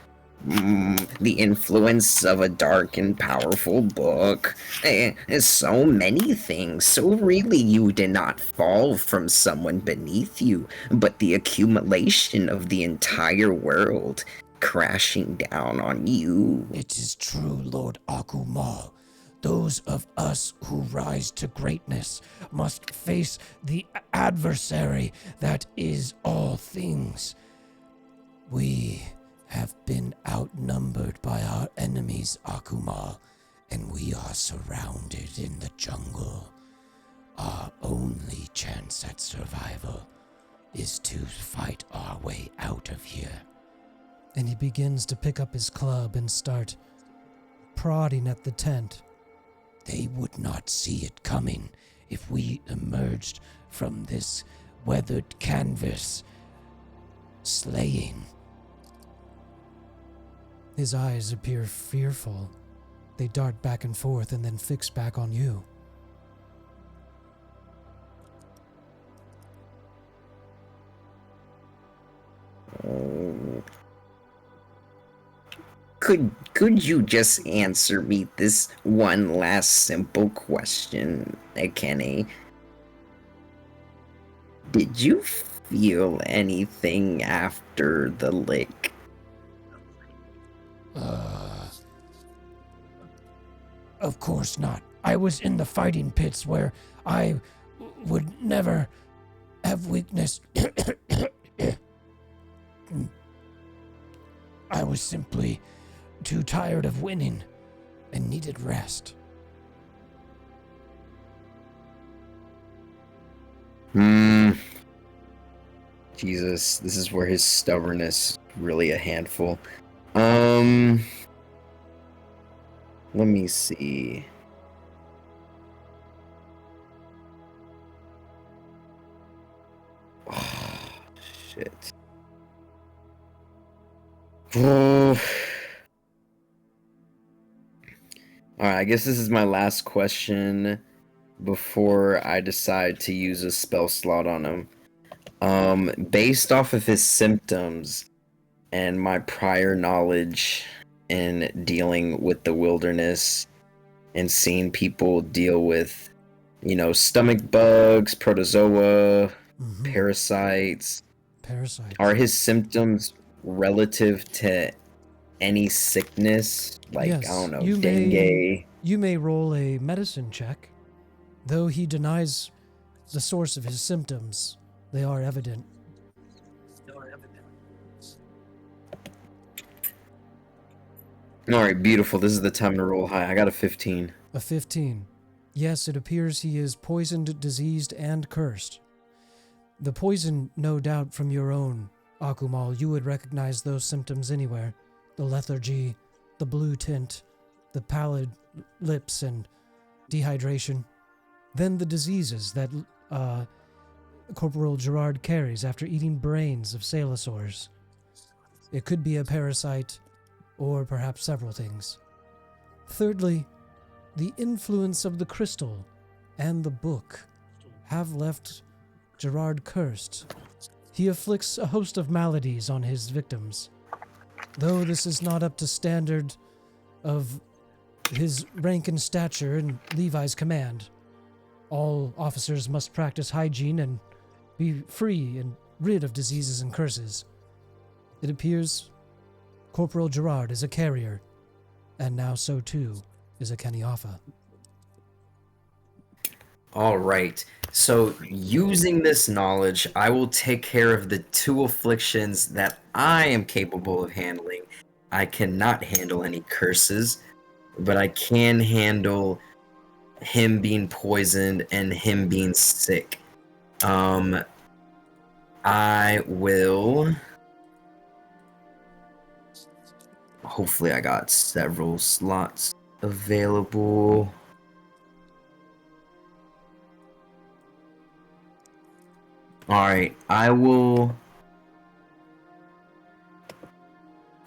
the influence of a dark and powerful book, so many things. So really you did not fall from someone beneath you, but the accumulation of the entire world crashing down on you. It is true, Lord Akumal. Those of us who rise to greatness must face the adversary that is all things. We have been outnumbered by our enemies, Akumal, and we are surrounded in the jungle. Our only chance at survival is to fight our way out of here. And he begins to pick up his club and start prodding at the tent. They would not see it coming if we emerged from this weathered canvas, slaying. His eyes appear fearful. They dart back and forth and then fix back on you. Could you just answer me this one last simple question, Kenny? Did you feel anything after the lick? Of course not. I was in the fighting pits where I would never have weakness. I was simply too tired of winning and needed rest. Jesus, this is where his stubbornness really a handful. Let me see. Oh, shit. Alright, I guess this is my last question. before I decide to use a spell slot on him. Based off of his symptoms and my prior knowledge in dealing with the wilderness and seeing people deal with, stomach bugs, protozoa, Mhm. parasites, Parasite. are his symptoms relative to any sickness? Like, Yes, I don't know, you dengue? You may roll a medicine check. Though he denies the source of his symptoms, they are evident. Alright, beautiful. This is the time to roll high. I got a 15. A 15. Yes, it appears he is poisoned, diseased, and cursed. The poison, no doubt from your own, Akumal. You would recognize those symptoms anywhere. The lethargy, the blue tint, the pallid lips, and dehydration. Then the diseases that Corporal Gerard carries after eating brains of Salisaurs. It could be a parasite, or perhaps several things. Thirdly, the influence of the crystal and the book have left Gerard cursed. He afflicts a host of maladies on his victims. Though this is not up to standard of his rank and stature in Levi's command, all officers must practice hygiene and be free and rid of diseases and curses. It appears Corporal Gerard is a carrier, and now so too is a Kenyafa. Alright, so using this knowledge, I will take care of the 2 afflictions that I am capable of handling. I cannot handle any curses, but I can handle him being poisoned and him being sick. I will... Hopefully I got several slots available. Alright, I will...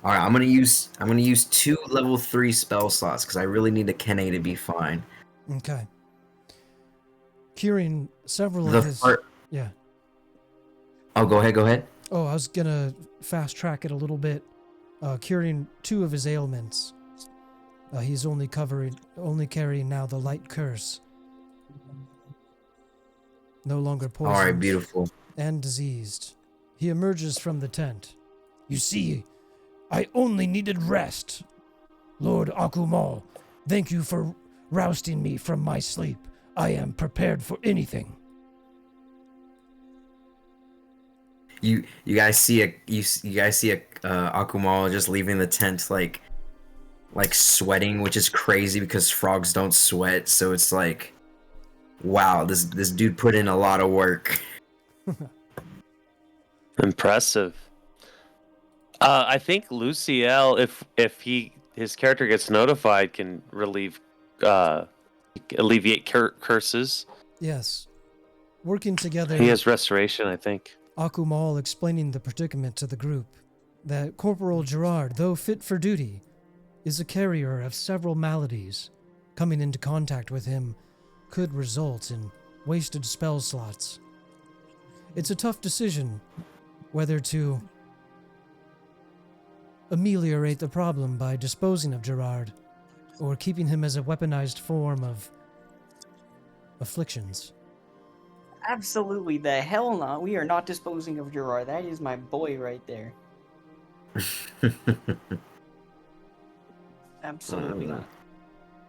Alright, I'm gonna use 2 level 3 spell slots because I really need a Kene to be fine. Okay. Curing several The of his... part... Yeah. Oh, go ahead. Oh, I was gonna fast track it a little bit. Curing 2 of his ailments. He's only carrying now the light curse. No longer poisoned. Alright, beautiful. And diseased. He emerges from the tent. You see, I only needed rest. Lord Akumal, thank you for rousing me from my sleep. I am prepared for anything. You guys see Akumal just leaving the tent like sweating, which is crazy because frogs don't sweat, so it's like, wow, this dude put in a lot of work. Impressive. I think Luciel, if his character gets notified, can alleviate curses. Yes. Working together, He has restoration, I think. Akumal explaining the predicament to the group, that Corporal Gerard, though fit for duty, is a carrier of several maladies. Coming into contact with him could result in wasted spell slots. It's a tough decision whether to ameliorate the problem by disposing of Gerard or keeping him as a weaponized form of afflictions. Absolutely the hell not. We are not disposing of Gerard. That is my boy right there. Absolutely not.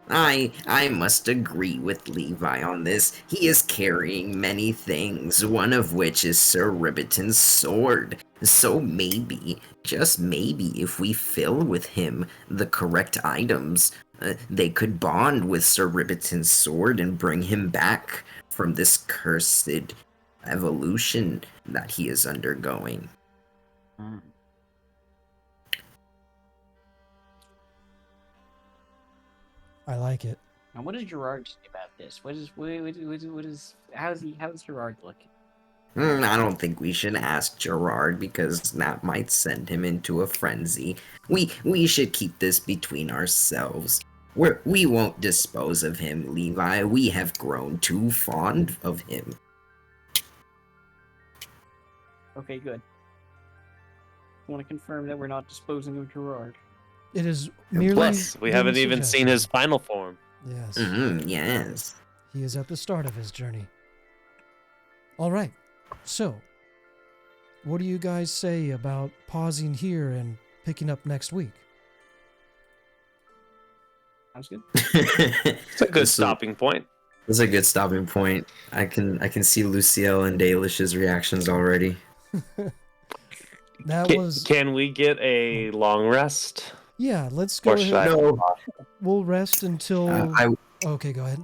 I must agree with Levi on this. He is carrying many things, one of which is Sir Ribiton's sword. So maybe, just maybe, if we fill with him the correct items, they could bond with Sir Ribiton's sword and bring him back from this cursed evolution that he is undergoing. I like it. Now, what does Gerard say about this? How's Gerard looking? I don't think we should ask Gerard because that might send him into a frenzy. We should keep this between ourselves. We won't dispose of him, Levi. We have grown too fond of him. Okay, good. I want to confirm that we're not disposing of Gerard. It is merely. Plus, we been haven't even seen suggested. his final form. Yes. Yes. He is at the start of his journey. All right. So, what do you guys say about pausing here and picking up next week? Sounds good. It's a good stopping point. That's a good stopping point. I can see Luciel and Dalish's reactions already. That was. Can we get a long rest? Yeah, let's go Or should ahead. I? No. We'll rest until. Okay, go ahead.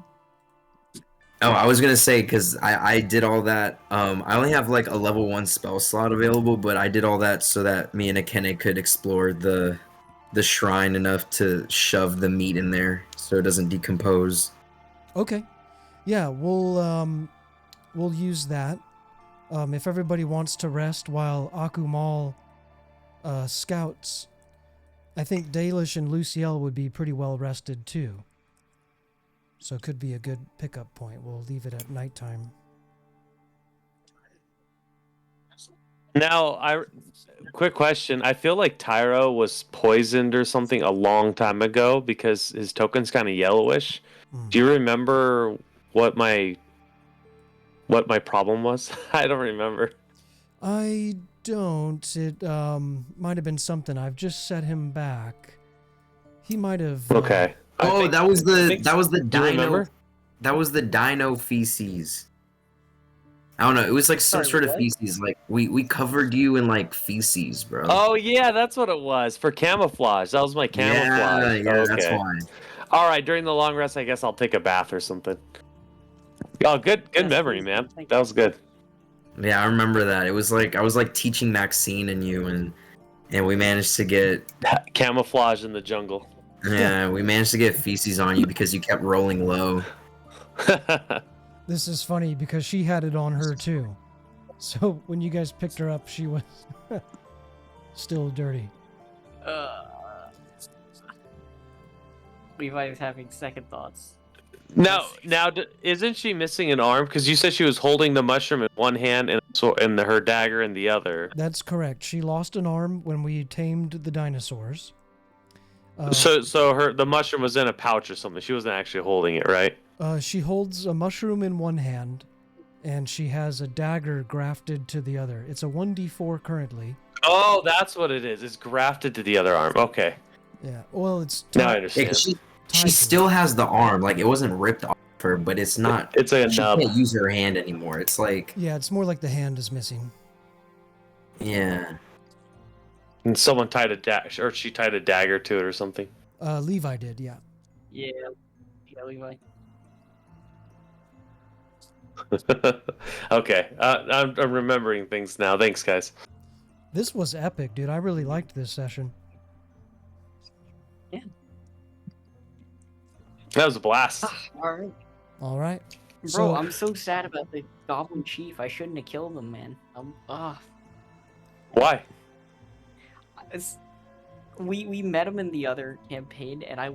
I was gonna say because I did all that. I only have like a level 1 spell slot available, but I did all that so that me and Akene could explore the shrine enough to shove the meat in there so it doesn't decompose. Okay. Yeah, we'll use that. If everybody wants to rest while Akumal scouts, I think Dalish and Luciel would be pretty well rested too. So it could be a good pickup point. We'll leave it at nighttime. Now, quick question. I feel like Tyro was poisoned or something a long time ago because his token's kind of yellowish. Do you remember what my problem was? I don't remember. I don't. It might have been something. I've just set him back. He might have. Okay. That was the Do you dino. remember? That was the dino feces. I don't know. It was like some Sorry, sort of what? feces. Like we covered you in like feces, bro. Oh yeah, that's what it was for camouflage. That was my camouflage. Yeah, okay. that's why. All right, during the long rest, I guess I'll take a bath or something. Oh, good Yes, memory, please, man. thank That was good. Yeah, I remember that. It was like I was like teaching Maxine and you, and we managed to get Camouflage in the jungle. we managed to get feces on you because you kept rolling low. This is funny because she had it on her too. So when you guys picked her up, she was still dirty. Levi is having second thoughts. now, isn't she missing an arm? Because you said she was holding the mushroom in one hand and her dagger in the other. That's correct. She lost an arm when we tamed the dinosaurs. So the mushroom was in a pouch or something. She wasn't actually holding it, right? She holds a mushroom in one hand, and she has a dagger grafted to the other. It's a 1d4 currently. Oh, that's what it is. It's grafted to the other arm. Okay. Yeah. Well, it's Now I Yeah, understand. 'cause she tied to still it. has the arm. Like it wasn't ripped off her, but it's not. It's like a She nub. can't use her hand anymore. It's like Yeah, it's more like the hand is missing. yeah. And someone tied or she tied a dagger to it or something. Levi did, yeah. Yeah, Levi. Okay. I'm remembering things now. Thanks, guys. This was epic, dude. I really liked this session. That was a blast. All right, All right. bro. So- I'm so sad about the Goblin Chief. I shouldn't have killed him, man. Why? We met him in the other campaign, and I